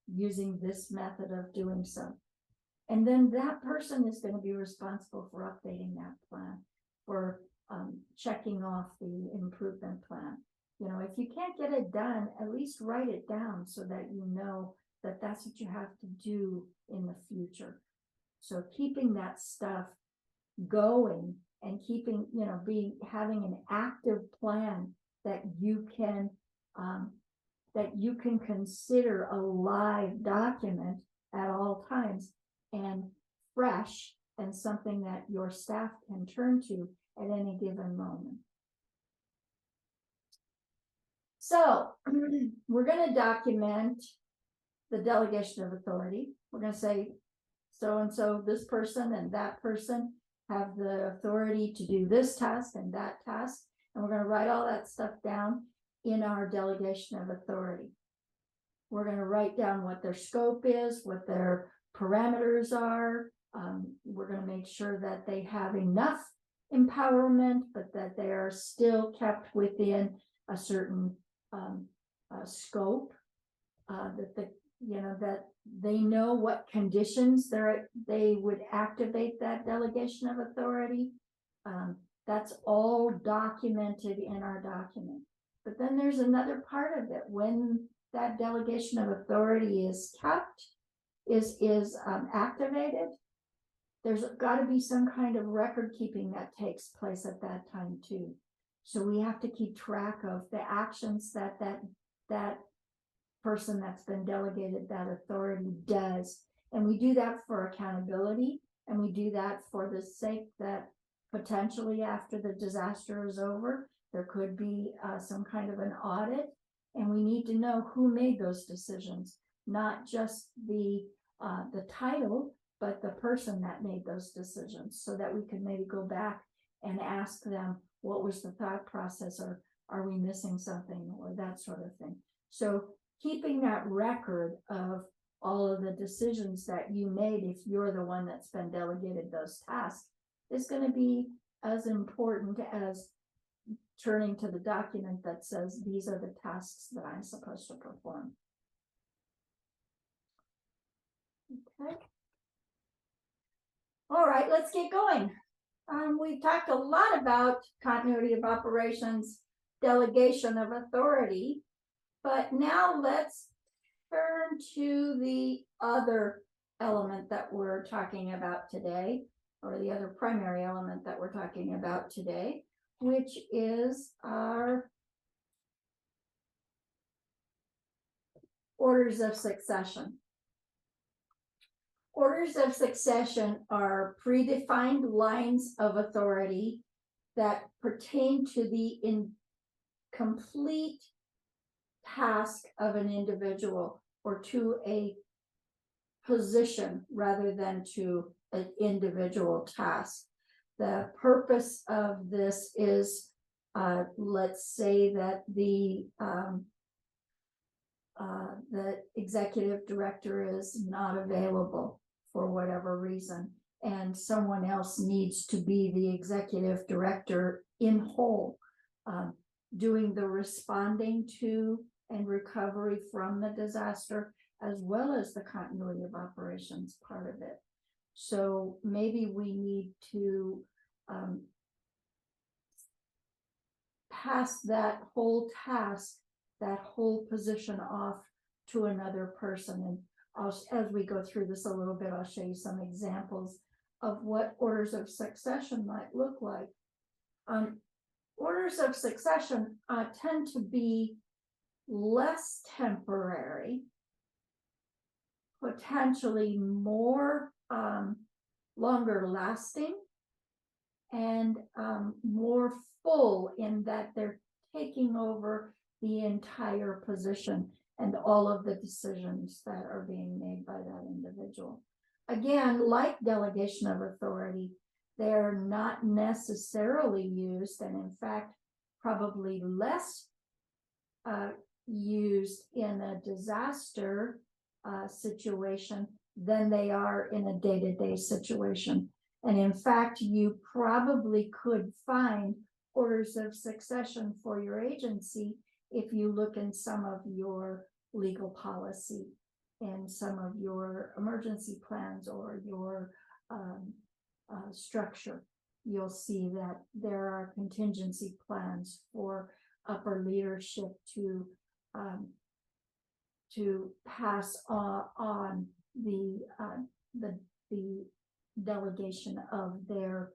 using this method of doing so. And then that person is going to be responsible for updating that plan, for checking off the improvement plan. If you can't get it done, at least write it down so that you know that that's what you have to do in the future. So keeping that stuff going and keeping, having an active plan that you can consider a live document at all times and fresh and something that your staff can turn to at any given moment. So we're going to document the delegation of authority. We're going to say so-and-so, this person and that person, have the authority to do this task and that task. And we're going to write all that stuff down in our delegation of authority. We're going to write down what their scope is, what their parameters are. We're going to make sure that they have enough empowerment, but that they are still kept within a certain scope, that they know what conditions they would activate that delegation of authority. That's all documented in our document. But then there's another part of it. When that delegation of authority is kept, is activated, there's got to be some kind of record keeping that takes place at that time too. So we have to keep track of the actions that person that's been delegated that authority does. And we do that for accountability, and we do that for the sake that potentially after the disaster is over, there could be some kind of an audit, and we need to know who made those decisions, not just the title, but the person that made those decisions, so that we can maybe go back and ask them, what was the thought process, or are we missing something, or that sort of thing. So keeping that record of all of the decisions that you made, if you're the one that's been delegated those tasks, is going to be as important as turning to the document that says these are the tasks that I'm supposed to perform. Okay. All right, let's get going. We've talked a lot about continuity of operations, delegation of authority, but now let's turn to the other element that we're talking about today, or the other primary element that we're talking about today, which is our orders of succession. Orders of succession are predefined lines of authority that pertain to the incomplete task of an individual, or to a position rather than to an individual task. The purpose of this is, let's say that the executive director is not available for whatever reason, and someone else needs to be the executive director in whole, doing the responding to and recovery from the disaster, as well as the continuity of operations part of it. So maybe we need to pass that whole task, that whole position off to another person. And as we go through this a little bit, I'll show you some examples of what orders of succession might look like. Orders of succession tend to be less temporary, potentially more longer lasting, and more full, in that they're taking over the entire position and all of the decisions that are being made by that individual. Again, like delegation of authority, they're not necessarily used, and in fact, probably less used in a disaster situation than they are in a day-to-day situation. And in fact, you probably could find orders of succession for your agency if you look in some of your legal policy and some of your emergency plans or your structure. You'll see that there are contingency plans for upper leadership to pass on the delegation of their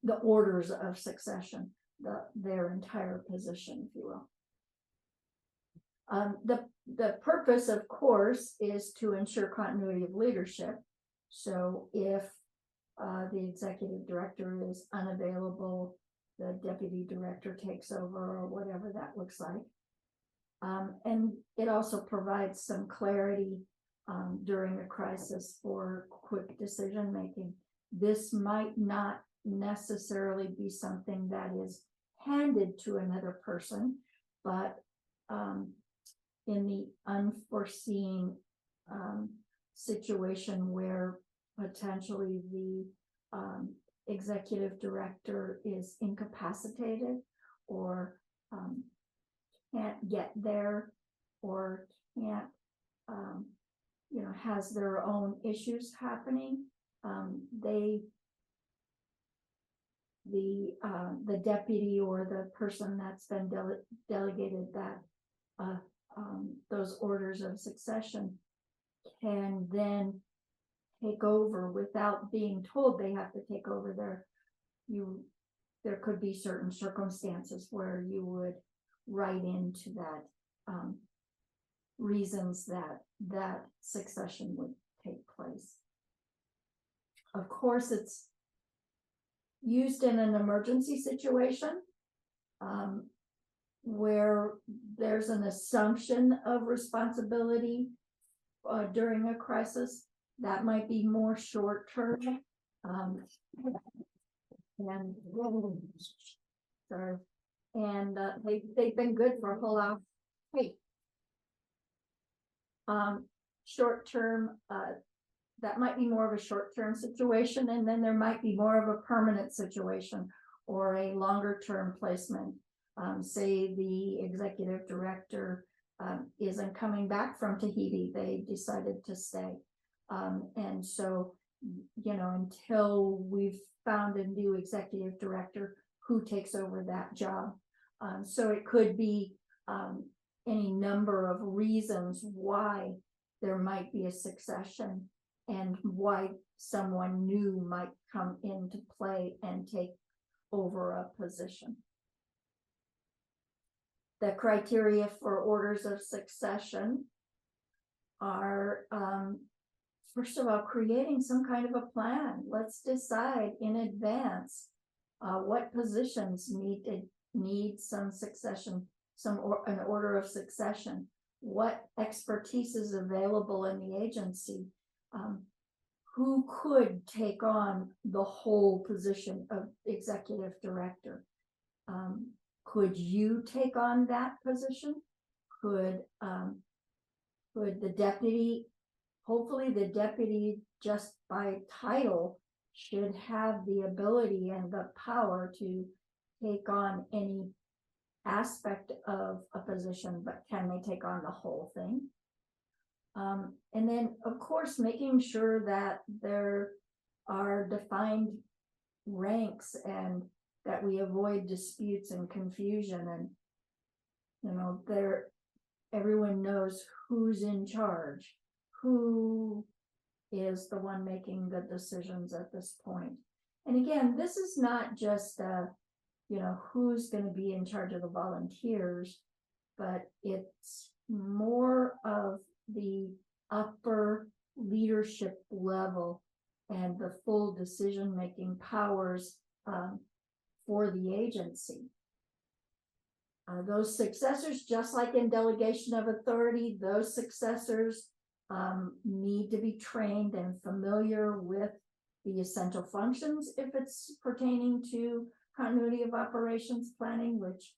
the orders of succession, their entire position, if you will. The purpose, of course, is to ensure continuity of leadership. So if the executive director is unavailable, the deputy director takes over, or whatever that looks like. And it also provides some clarity during a crisis for quick decision making. this might not necessarily be something that is handed to another person, but in the unforeseen situation where potentially the executive director is incapacitated or can't get there or can't, has their own issues happening, the deputy or the person that's been delegated that those orders of succession can then take over without being told they have to take over. There could be certain circumstances where you would write into that reasons that succession would take place. Of course, it's used in an emergency situation where there's an assumption of responsibility during a crisis. That might be more short term. They've been good for a whole lot. Hey, short term, that might be more of a short term situation, and then there might be more of a permanent situation or a longer term placement. Say the executive director isn't coming back from Tahiti, they decided to stay. And so, until we've found a new executive director who takes over that job. So it could be any number of reasons why there might be a succession and why someone new might come into play and take over a position. The criteria for orders of succession are, first of all, creating some kind of a plan. Let's decide in advance what positions need some succession, an order of succession, what expertise is available in the agency, who could take on the whole position of executive director. Could you take on that position? Could the deputy, hopefully the deputy just by title should have the ability and the power to take on any aspect of a position, but can they take on the whole thing? And then of course, making sure that there are defined ranks and that we avoid disputes and confusion, and everyone knows who's in charge, who is the one making the decisions at this point. And again, this is not just who's going to be in charge of the volunteers, but it's more of the upper leadership level and the full decision-making powers for the agency. Those successors, just like in delegation of authority, those successors need to be trained and familiar with the essential functions if it's pertaining to continuity of operations planning, which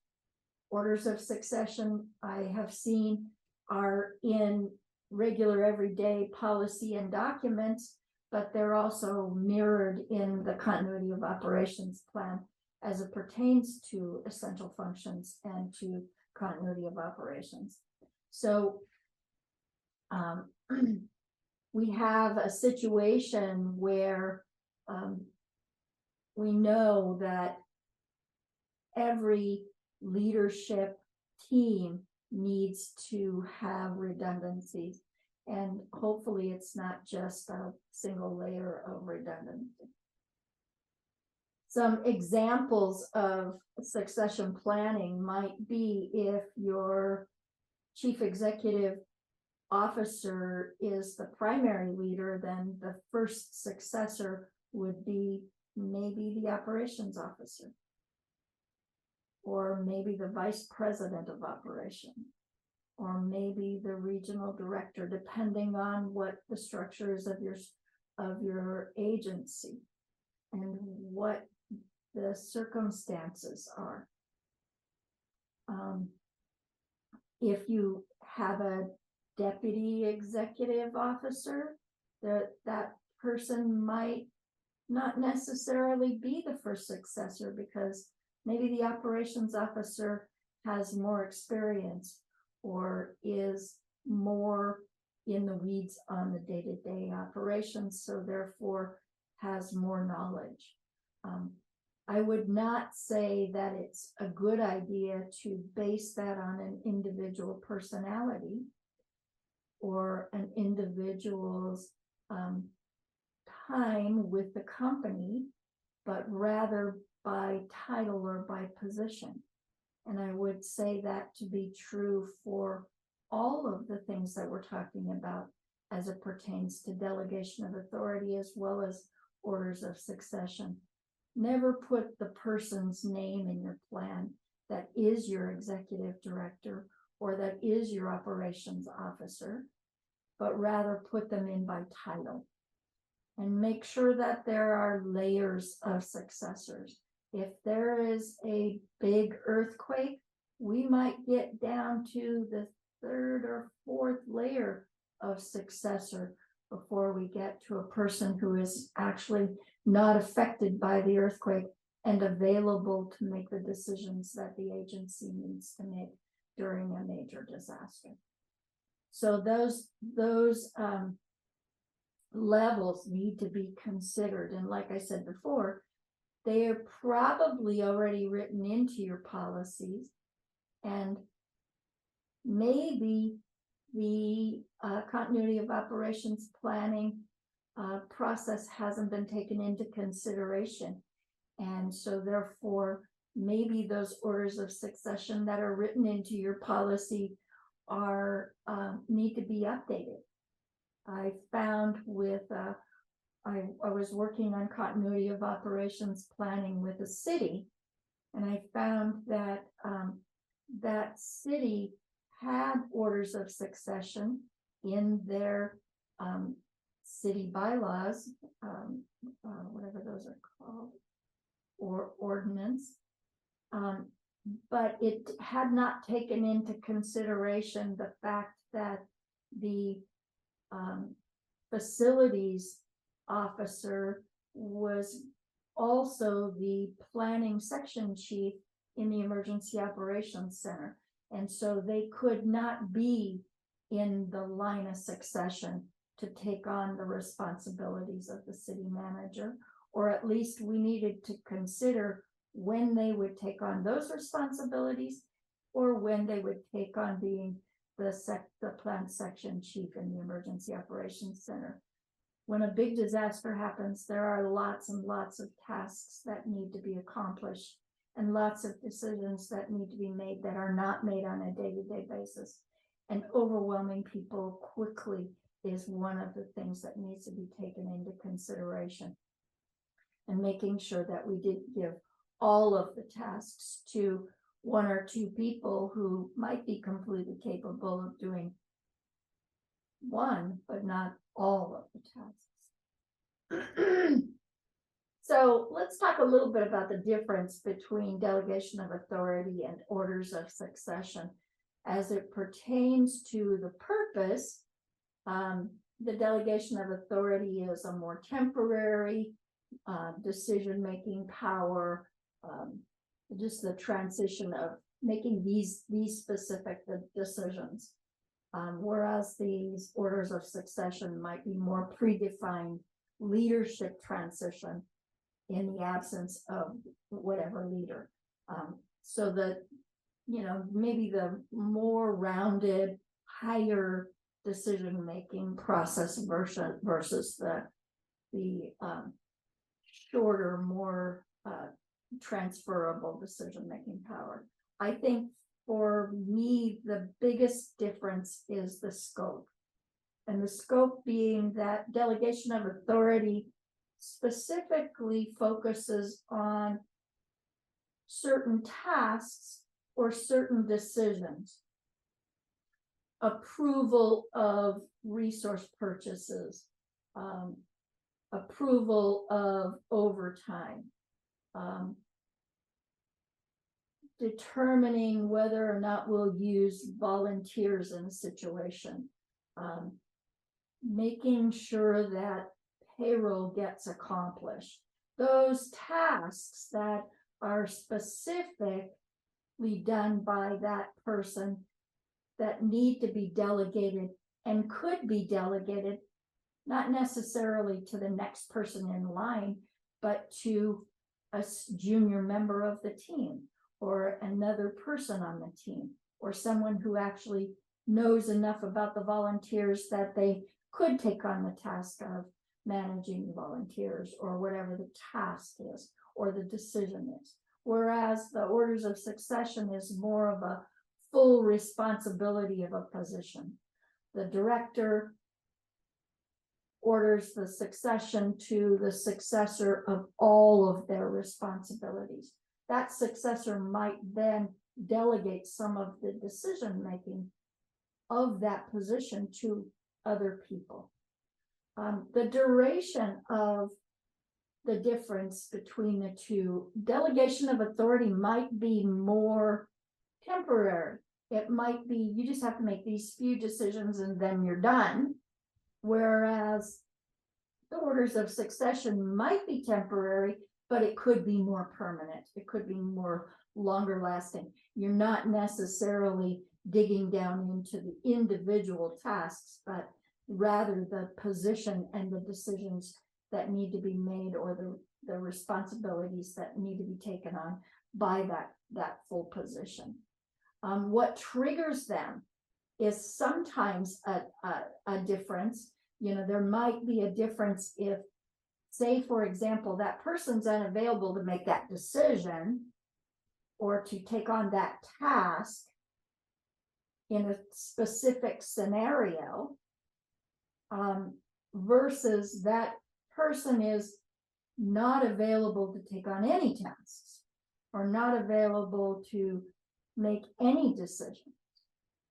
orders of succession I have seen are in regular everyday policy and documents, but they're also mirrored in the continuity of operations plan as it pertains to essential functions and to continuity of operations. So we have a situation where we know that every leadership team needs to have redundancies, and hopefully it's not just a single layer of redundancy. Some examples of succession planning might be if your chief executive officer is the primary leader, then the first successor would be maybe the operations officer, or maybe the vice president of operations, or maybe the regional director, depending on what the structure is of your agency. and what the circumstances are. If you have a deputy executive officer, that person might not necessarily be the first successor, because maybe the operations officer has more experience or is more in the weeds on the day-to-day operations, so therefore has more knowledge. I would not say that it's a good idea to base that on an individual personality or an individual's time with the company, but rather by title or by position. And I would say that to be true for all of the things that we're talking about as it pertains to delegation of authority as well as orders of succession. Never put the person's name in your plan that is your executive director or that is your operations officer, but rather put them in by title. And make sure that there are layers of successors. If there is a big earthquake, we might get down to the third or fourth layer of successor before we get to a person who is actually not affected by the earthquake and available to make the decisions that the agency needs to make during a major disaster. So those levels need to be considered. And like I said before, they are probably already written into your policies, and maybe the continuity of operations planning process hasn't been taken into consideration. And so therefore, maybe those orders of succession that are written into your policy are need to be updated. I found with I was working on continuity of operations planning with a city, and I found that that city had orders of succession in their city bylaws, whatever those are called, or ordinance, but it had not taken into consideration the fact that the facilities officer was also the planning section chief in the emergency operations center. And so they could not be in the line of succession to take on the responsibilities of the city manager, or at least we needed to consider when they would take on those responsibilities or when they would take on being the plant section chief in the emergency operations center. When a big disaster happens, there are lots and lots of tasks that need to be accomplished and lots of decisions that need to be made that are not made on a day-to-day basis. And overwhelming people quickly is one of the things that needs to be taken into consideration. And making sure that we didn't give all of the tasks to one or two people who might be completely capable of doing one, but not all of the tasks. So let's talk a little bit about the difference between delegation of authority and orders of succession. As it pertains to the purpose, the delegation of authority is a more temporary decision-making power, just the transition of making these specific decisions. Whereas these orders of succession might be more predefined leadership transition in the absence of whatever leader. So that, maybe the more rounded, higher decision-making process versus the shorter, more transferable decision-making power. I think for me, the biggest difference is the scope. And the scope being that delegation of authority specifically focuses on certain tasks or certain decisions. Approval of resource purchases, approval of overtime, determining whether or not we'll use volunteers in a situation, making sure that payroll gets accomplished. Those tasks that are specifically done by that person that need to be delegated and could be delegated, not necessarily to the next person in line, but to a junior member of the team or another person on the team or someone who actually knows enough about the volunteers that they could take on the task of managing the volunteers or whatever the task is or the decision is. Whereas the orders of succession is more of a full responsibility of a position. The director orders the succession to the successor of all of their responsibilities. That successor might then delegate some of the decision making of that position to other people. The duration of the difference between the two, delegation of authority might be more temporary. It might be you just have to make these few decisions and then you're done. Whereas the orders of succession might be temporary, but it could be more permanent. It could be more longer lasting. You're not necessarily digging down into the individual tasks, but rather the position and the decisions that need to be made or the responsibilities that need to be taken on by that full position. What triggers them is sometimes a difference. You know, there might be a difference if, say, for example, that person's unavailable to make that decision or to take on that task in a specific scenario, versus that person is not available to take on any tasks or not available to make any decisions.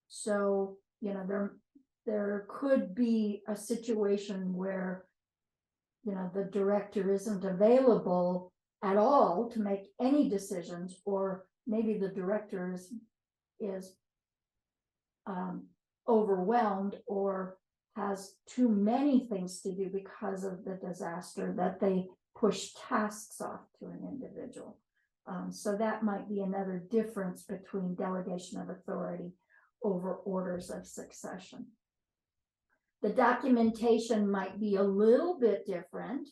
So, you know, there could be a situation where, you know, the director isn't available at all to make any decisions, or maybe the director is overwhelmed or has too many things to do because of the disaster that they push tasks off to an individual. So that might be another difference between delegation of authority over orders of succession. The documentation might be a little bit different.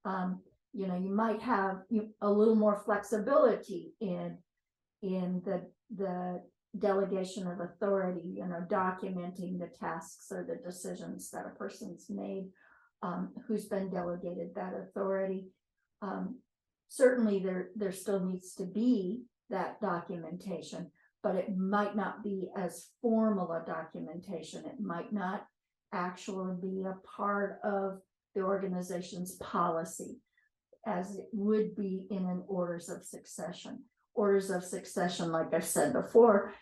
You know, you might have a little more flexibility in the delegation of authority, you know, documenting the tasks or the decisions that a person's made, who's been delegated that authority. Certainly there still needs to be that documentation, but it might not be as formal a documentation. It might not actually be a part of the organization's policy as it would be in an orders of succession. Orders of succession, like I said before,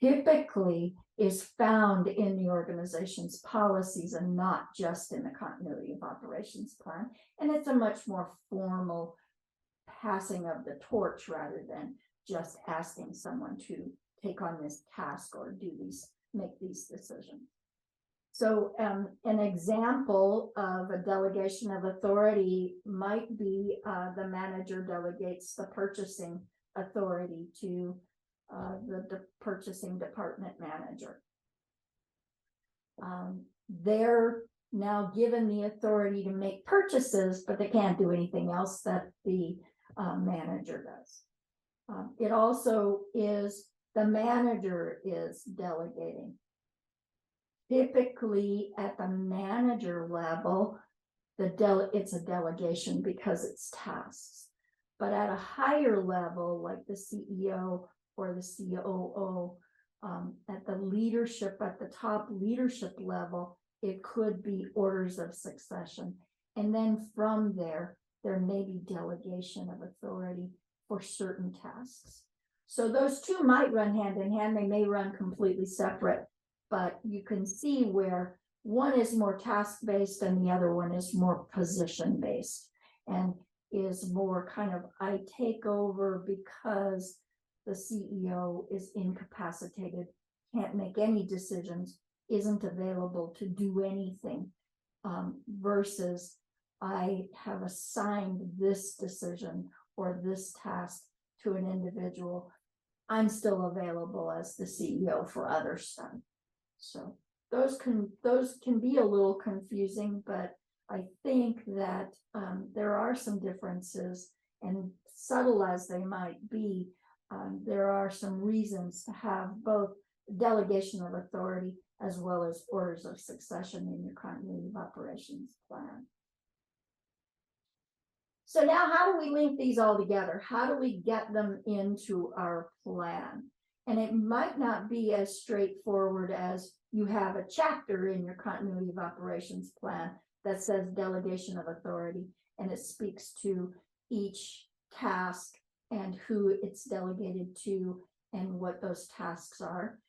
typically is found in the organization's policies and not just in the continuity of operations plan. And it's a much more formal passing of the torch rather than just asking someone to take on this task or make these decisions. So an example of a delegation of authority might be the manager delegates the purchasing authority to the purchasing department manager. They're now given the authority to make purchases, but they can't do anything else that the manager does. It also is the manager is delegating. Typically at the manager level, it's a delegation because it's tasks. But at a higher level, like the CEO or the COO, at the leadership, at the top leadership level, it could be orders of succession. And then from there may be delegation of authority for certain tasks. So those two might run hand in hand. They may run completely separate, but you can see where one is more task-based and the other one is more position-based, and is more kind of, I take over because the CEO is incapacitated, can't make any decisions, isn't available to do anything, versus I have assigned this decision or this task to an individual. I'm still available as the CEO for other stuff. So those can be a little confusing, but I think that there are some differences, and subtle as they might be, there are some reasons to have both delegation of authority as well as orders of succession in your continuity of operations plan. So now, how do we link these all together? How do we get them into our plan? And it might not be as straightforward as you have a chapter in your continuity of operations plan that says delegation of authority, and it speaks to each task and who it's delegated to and what those tasks are.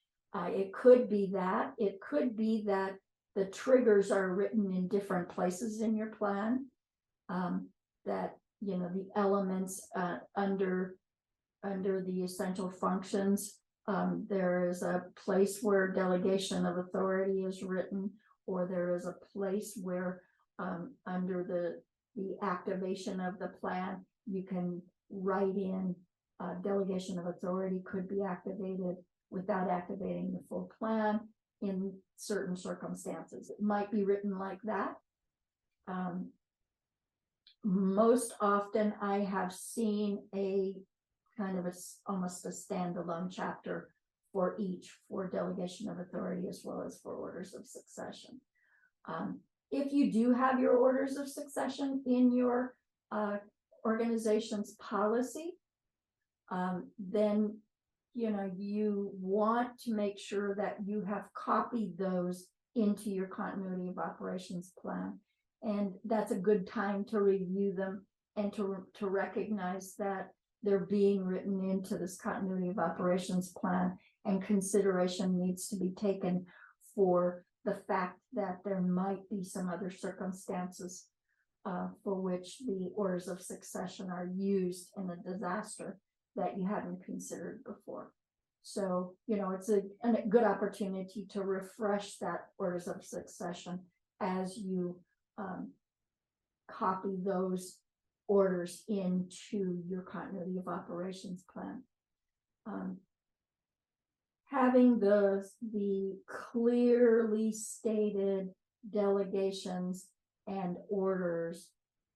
It could be that. It could be that the triggers are written in different places in your plan. That, you know, the elements under the essential functions, there is a place where delegation of authority is written, or there is a place where under the activation of the plan, you can write in delegation of authority could be activated without activating the full plan in certain circumstances. It might be written like that. Most often I have seen a kind of almost a standalone chapter for delegation of authority as well as for orders of succession. If you do have your orders of succession in your organization's policy, then you want to make sure that you have copied those into your continuity of operations plan. And that's a good time to review them and to recognize that they're being written into this continuity of operations plan, and consideration needs to be taken for the fact that there might be some other circumstances for which the orders of succession are used in a disaster that you hadn't considered before. So, it's a good opportunity to refresh that orders of succession as you copy those orders into your continuity of operations plan. Having the clearly stated delegations and orders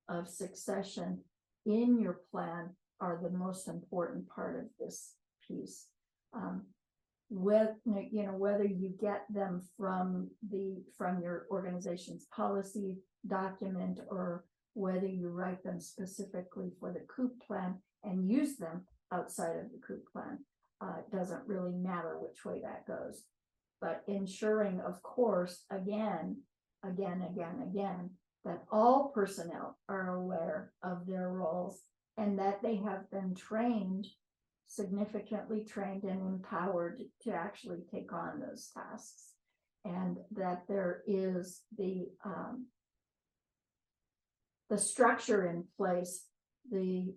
of succession in your plan are the most important part of this piece. Whether you get them from your organization's policy document, or whether you write them specifically for the COOP plan and use them outside of the COOP plan, it doesn't really matter which way that goes. But ensuring, of course, again, that all personnel are aware of their roles and that they have been significantly trained and empowered to actually take on those tasks, and that there is the structure in place, the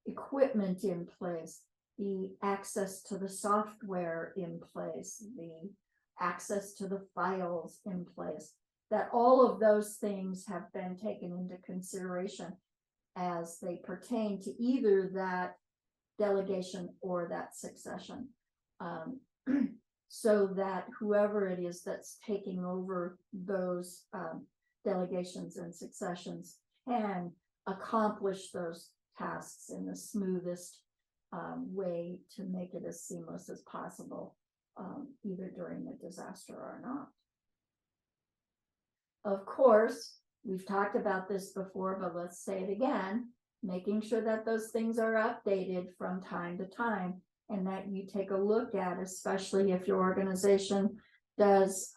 equipment in place, the access to the software in place, the access to the files in place, that all of those things have been taken into consideration as they pertain to either that delegation or that succession, so that whoever it is that's taking over those delegations and successions can accomplish those tasks in the smoothest way to make it as seamless as possible, either during a disaster or not. Of course, we've talked about this before, but let's say it again, making sure that those things are updated from time to time, and that you take a look at, especially if your organization has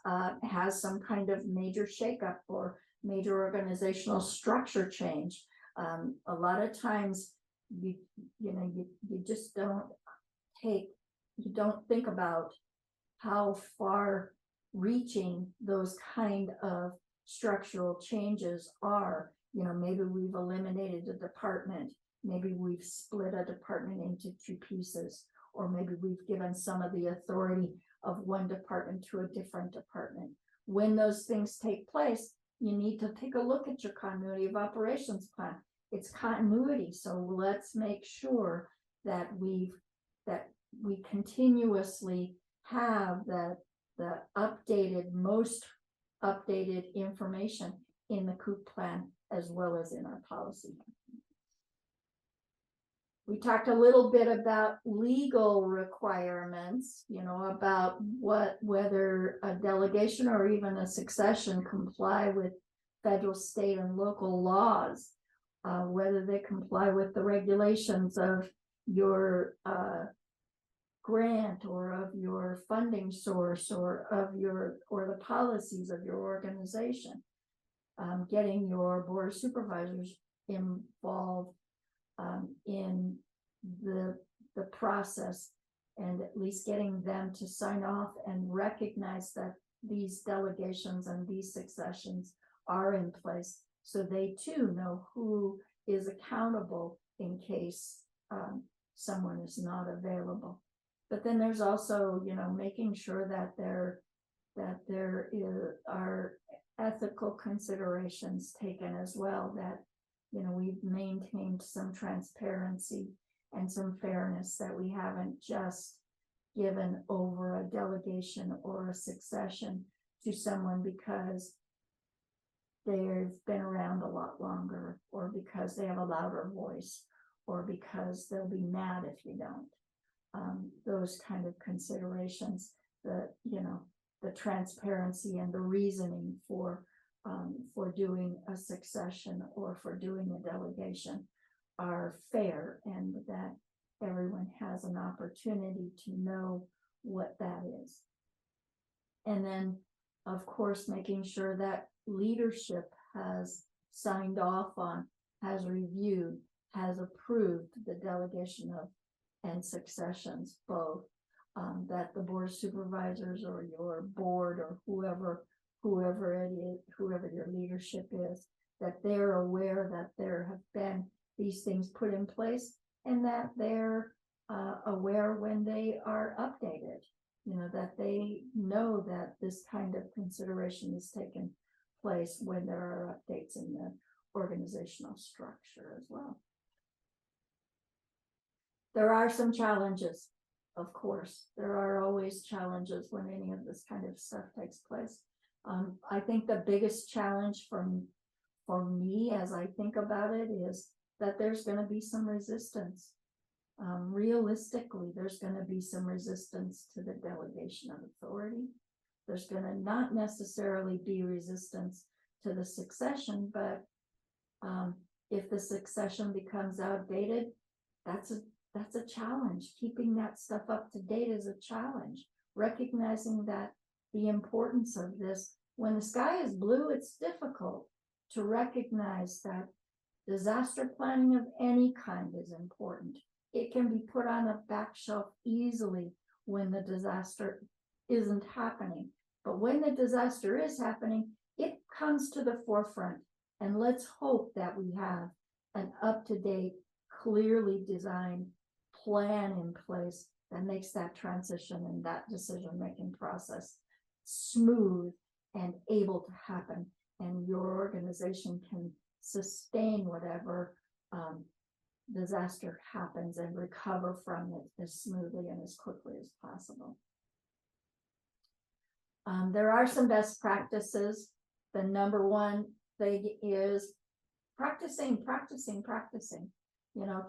some kind of major shakeup or major organizational structure change. A lot of times you just don't think about how far reaching those kind of structural changes are, maybe we've eliminated a department, maybe we've split a department into two pieces, or maybe we've given some of the authority of one department to a different department. When those things take place, you need to take a look at your continuity of operations plan. It's continuity, so let's make sure that we continuously have the most updated information in the COOP plan as well as in our policy. We talked a little bit about legal requirements, about whether a delegation or even a succession comply with federal, state, and local laws, whether they comply with the regulations of your grant or of your funding source or the policies of your organization. Getting your board of supervisors involved in the process, and at least getting them to sign off and recognize that these delegations and these successions are in place, so they too know who is accountable in case someone is not available. But then there's also, making sure that there are ethical considerations taken as well, that we've maintained some transparency and some fairness, that we haven't just given over a delegation or a succession to someone because they've been around a lot longer, or because they have a louder voice, or because they'll be mad if you don't. Those kind of considerations, the transparency and the reasoning for doing a succession or for doing a delegation are fair, and that everyone has an opportunity to know what that is. And then, of course, making sure that leadership has signed off on, has reviewed, has approved the delegation of and successions, both, that the board of supervisors or your board or whoever it is, whoever your leadership is, that they're aware that there have been these things put in place, and that they're aware when they are updated, that they know that this kind of consideration is taken place when there are updates in the organizational structure as well. There are some challenges, of course. There are always challenges when any of this kind of stuff takes place. I think the biggest challenge for me as I think about it is that there's going to be some resistance. Realistically, there's going to be some resistance to the delegation of authority. There's going to not necessarily be resistance to the succession, but if the succession becomes outdated, that's a challenge. Keeping that stuff up to date is a challenge. Recognizing that the importance of this, when the sky is blue, it's difficult to recognize that disaster planning of any kind is important. It can be put on a back shelf easily when the disaster isn't happening. But when the disaster is happening, it comes to the forefront. And let's hope that we have an up-to-date, clearly designed plan in place that makes that transition and that decision-making process smooth and able to happen, and your organization can sustain whatever disaster happens and recover from it as smoothly and as quickly as possible. There are some best practices. The number one thing is practicing.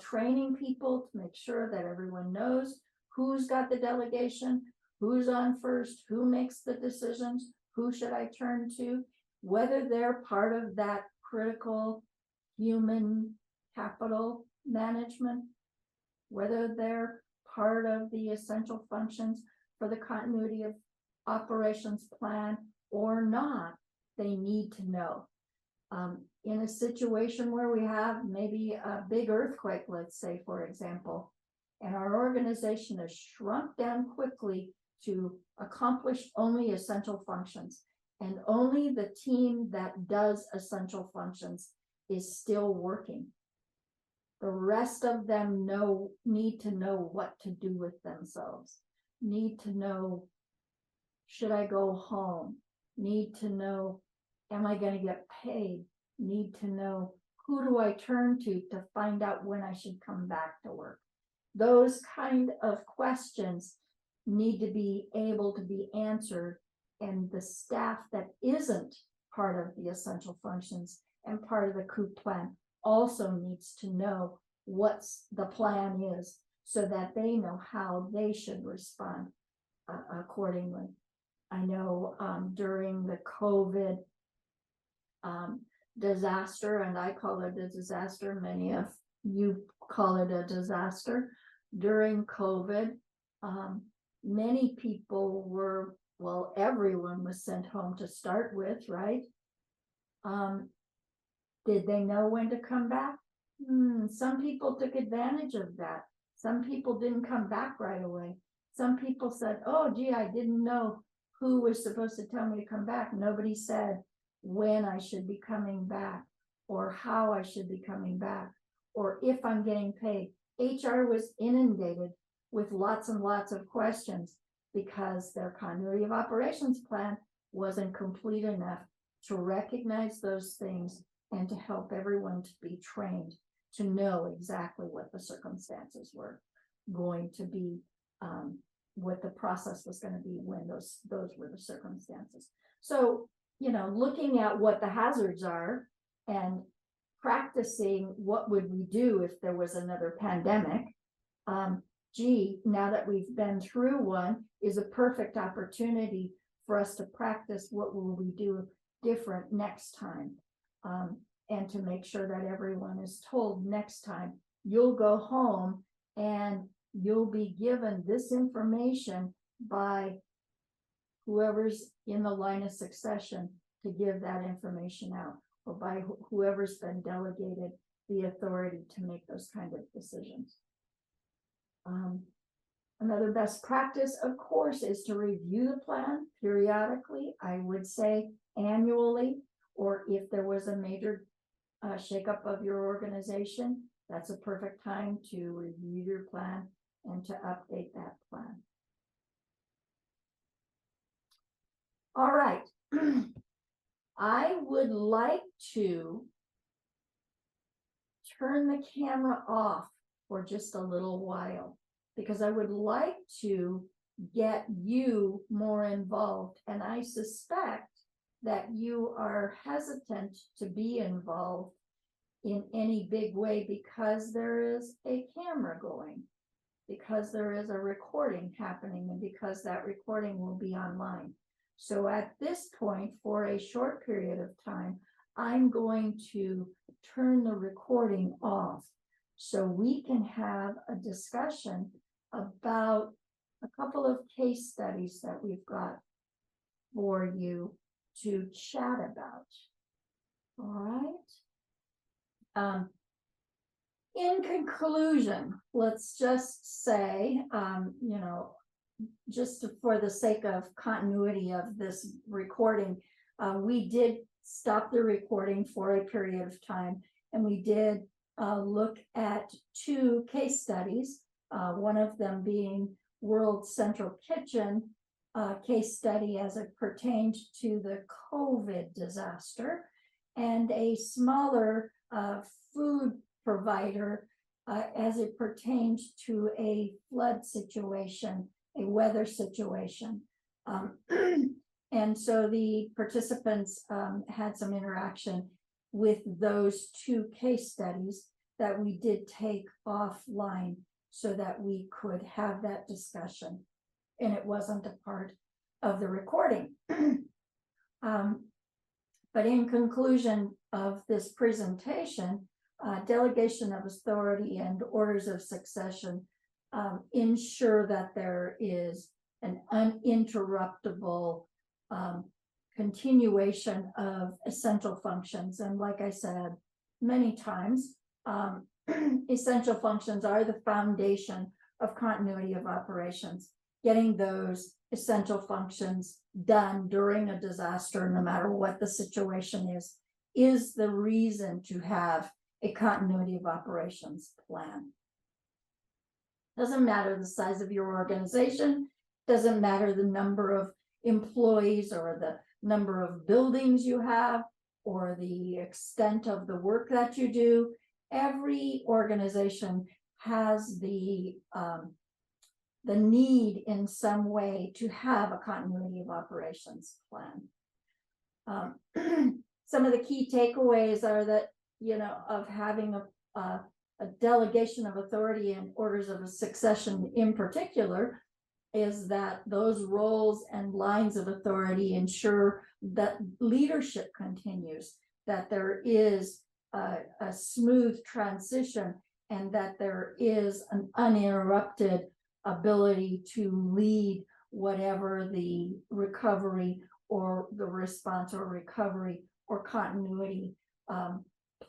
Training people to make sure that everyone knows who's got the delegation, who's on first, who makes the decisions, who should I turn to, whether they're part of that critical human capital management, whether they're part of the essential functions for the continuity of operations plan or not. They need to know. In a situation where we have maybe a big earthquake, let's say, for example, and our organization has shrunk down quickly to accomplish only essential functions. And only the team that does essential functions is still working. The rest of them need to know what to do with themselves, need to know, should I go home? Need to know, am I going to get paid? Need to know, who do I turn to find out when I should come back to work? Those kind of questions need to be able to be answered, and the staff that isn't part of the essential functions and part of the COOP plan also needs to know what the plan is, so that they know how they should respond accordingly. I know during the COVID disaster, and I call it a disaster, many of you call it a disaster. During COVID, many people were, well, everyone was sent home to start with, right? Did they know when to come back? Some people took advantage of that. Some people didn't come back right away. Some people said, oh, gee, I didn't know who was supposed to tell me to come back. Nobody said when I should be coming back, or how I should be coming back, or if I'm getting paid. HR was inundated with lots and lots of questions because their continuity of operations plan wasn't complete enough to recognize those things and to help everyone to be trained to know exactly what the circumstances were going to be, what the process was going to be when those were the circumstances. So, looking at what the hazards are and practicing what would we do if there was another pandemic. Now that we've been through one, is a perfect opportunity for us to practice what will we do different next time. And to make sure that everyone is told next time, you'll go home and you'll be given this information by whoever's in the line of succession to give that information out, or by whoever's been delegated the authority to make those kind of decisions. Another best practice, of course, is to review the plan periodically. I would say annually, or if there was a major shakeup of your organization, that's a perfect time to review your plan and to update that plan. All right. I would like to turn the camera off for just a little while, because I would like to get you more involved. And I suspect that you are hesitant to be involved in any big way because there is a camera going, because there is a recording happening, and because that recording will be online. So at this point, for a short period of time, I'm going to turn the recording off so we can have a discussion about a couple of case studies that we've got for you to chat about. All right. In conclusion, let's just say, just for the sake of continuity of this recording, we did stop the recording for a period of time, and we did look at two case studies, one of them being World Central Kitchen case study as it pertained to the COVID disaster, and a smaller food provider as it pertained to a flood situation, a weather situation. And so the participants had some interaction with those two case studies that we did take offline so that we could have that discussion, and it wasn't a part of the recording. But in conclusion of this presentation, delegation of authority and orders of succession ensure that there is an uninterruptible continuation of essential functions. And like I said many times, essential functions are the foundation of continuity of operations. getting those essential functions done during a disaster, no matter what the situation is the reason to have a continuity of operations plan. Doesn't matter the size of your organization, doesn't matter the number of employees or the number of buildings you have or the extent of the work that you do. Every organization has the need in some way to have a continuity of operations plan. Some of the key takeaways are that, of having a delegation of authority and orders of succession in particular, is that those roles and lines of authority ensure that leadership continues, that there is a smooth transition, and that there is an uninterrupted ability to lead whatever the recovery or the response or recovery or continuity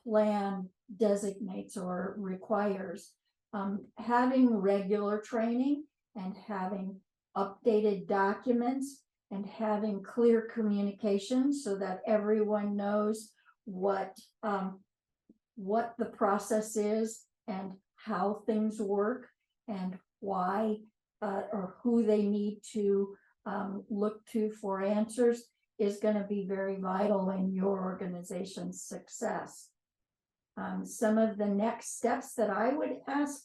plan designates or requires. Having regular training and having updated documents and having clear communication so that everyone knows what the process is and how things work and why or who they need to look to for answers is going to be very vital in your organization's success. Some of the next steps that I would ask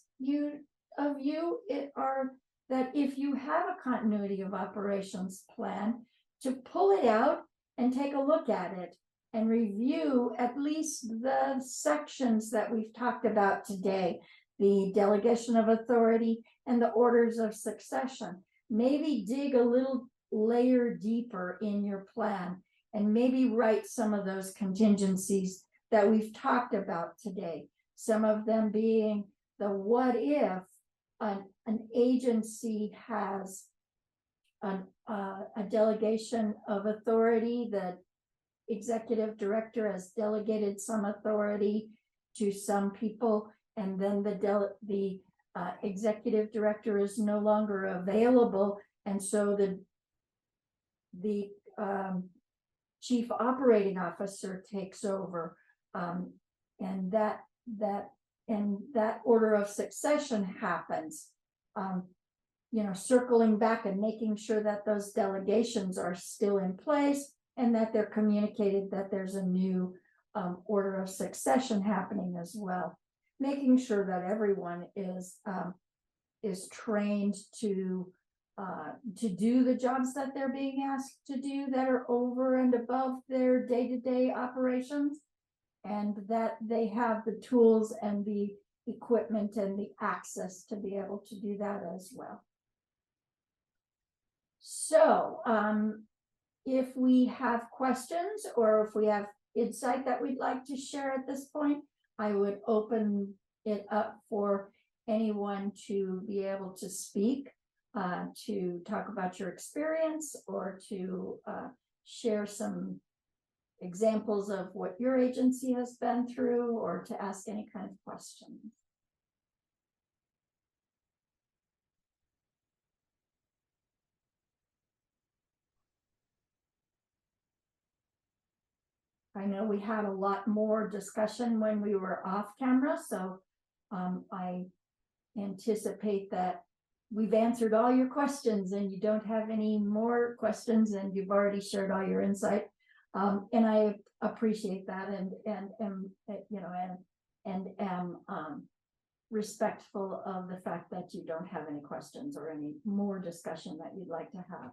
of you are that if you have a continuity of operations plan, to pull it out and take a look at it and review at least the sections that we've talked about today, the delegation of authority and the orders of succession. Maybe dig a little layer deeper in your plan and maybe write some of those contingencies that we've talked about today. Some of them being the what if an agency has a delegation of authority, the executive director has delegated some authority to some people, and then the executive director is no longer available, and so the chief operating officer takes over, and that order of succession happens. Circling back and making sure that those delegations are still in place and that they're communicated that there's a new order of succession happening as well. Making sure that everyone is trained to do the jobs that they're being asked to do that are over and above their day-to-day operations, and that they have the tools and the equipment and the access to be able to do that as well. So if we have questions or if we have insight that we'd like to share at this point, I would open it up for anyone to be able to speak, to talk about your experience or to share some examples of what your agency has been through, or to ask any kind of questions. I know we had a lot more discussion when we were off camera, so I anticipate that we've answered all your questions and you don't have any more questions and you've already shared all your insight. And I appreciate that and am respectful of the fact that you don't have any questions or any more discussion that you'd like to have.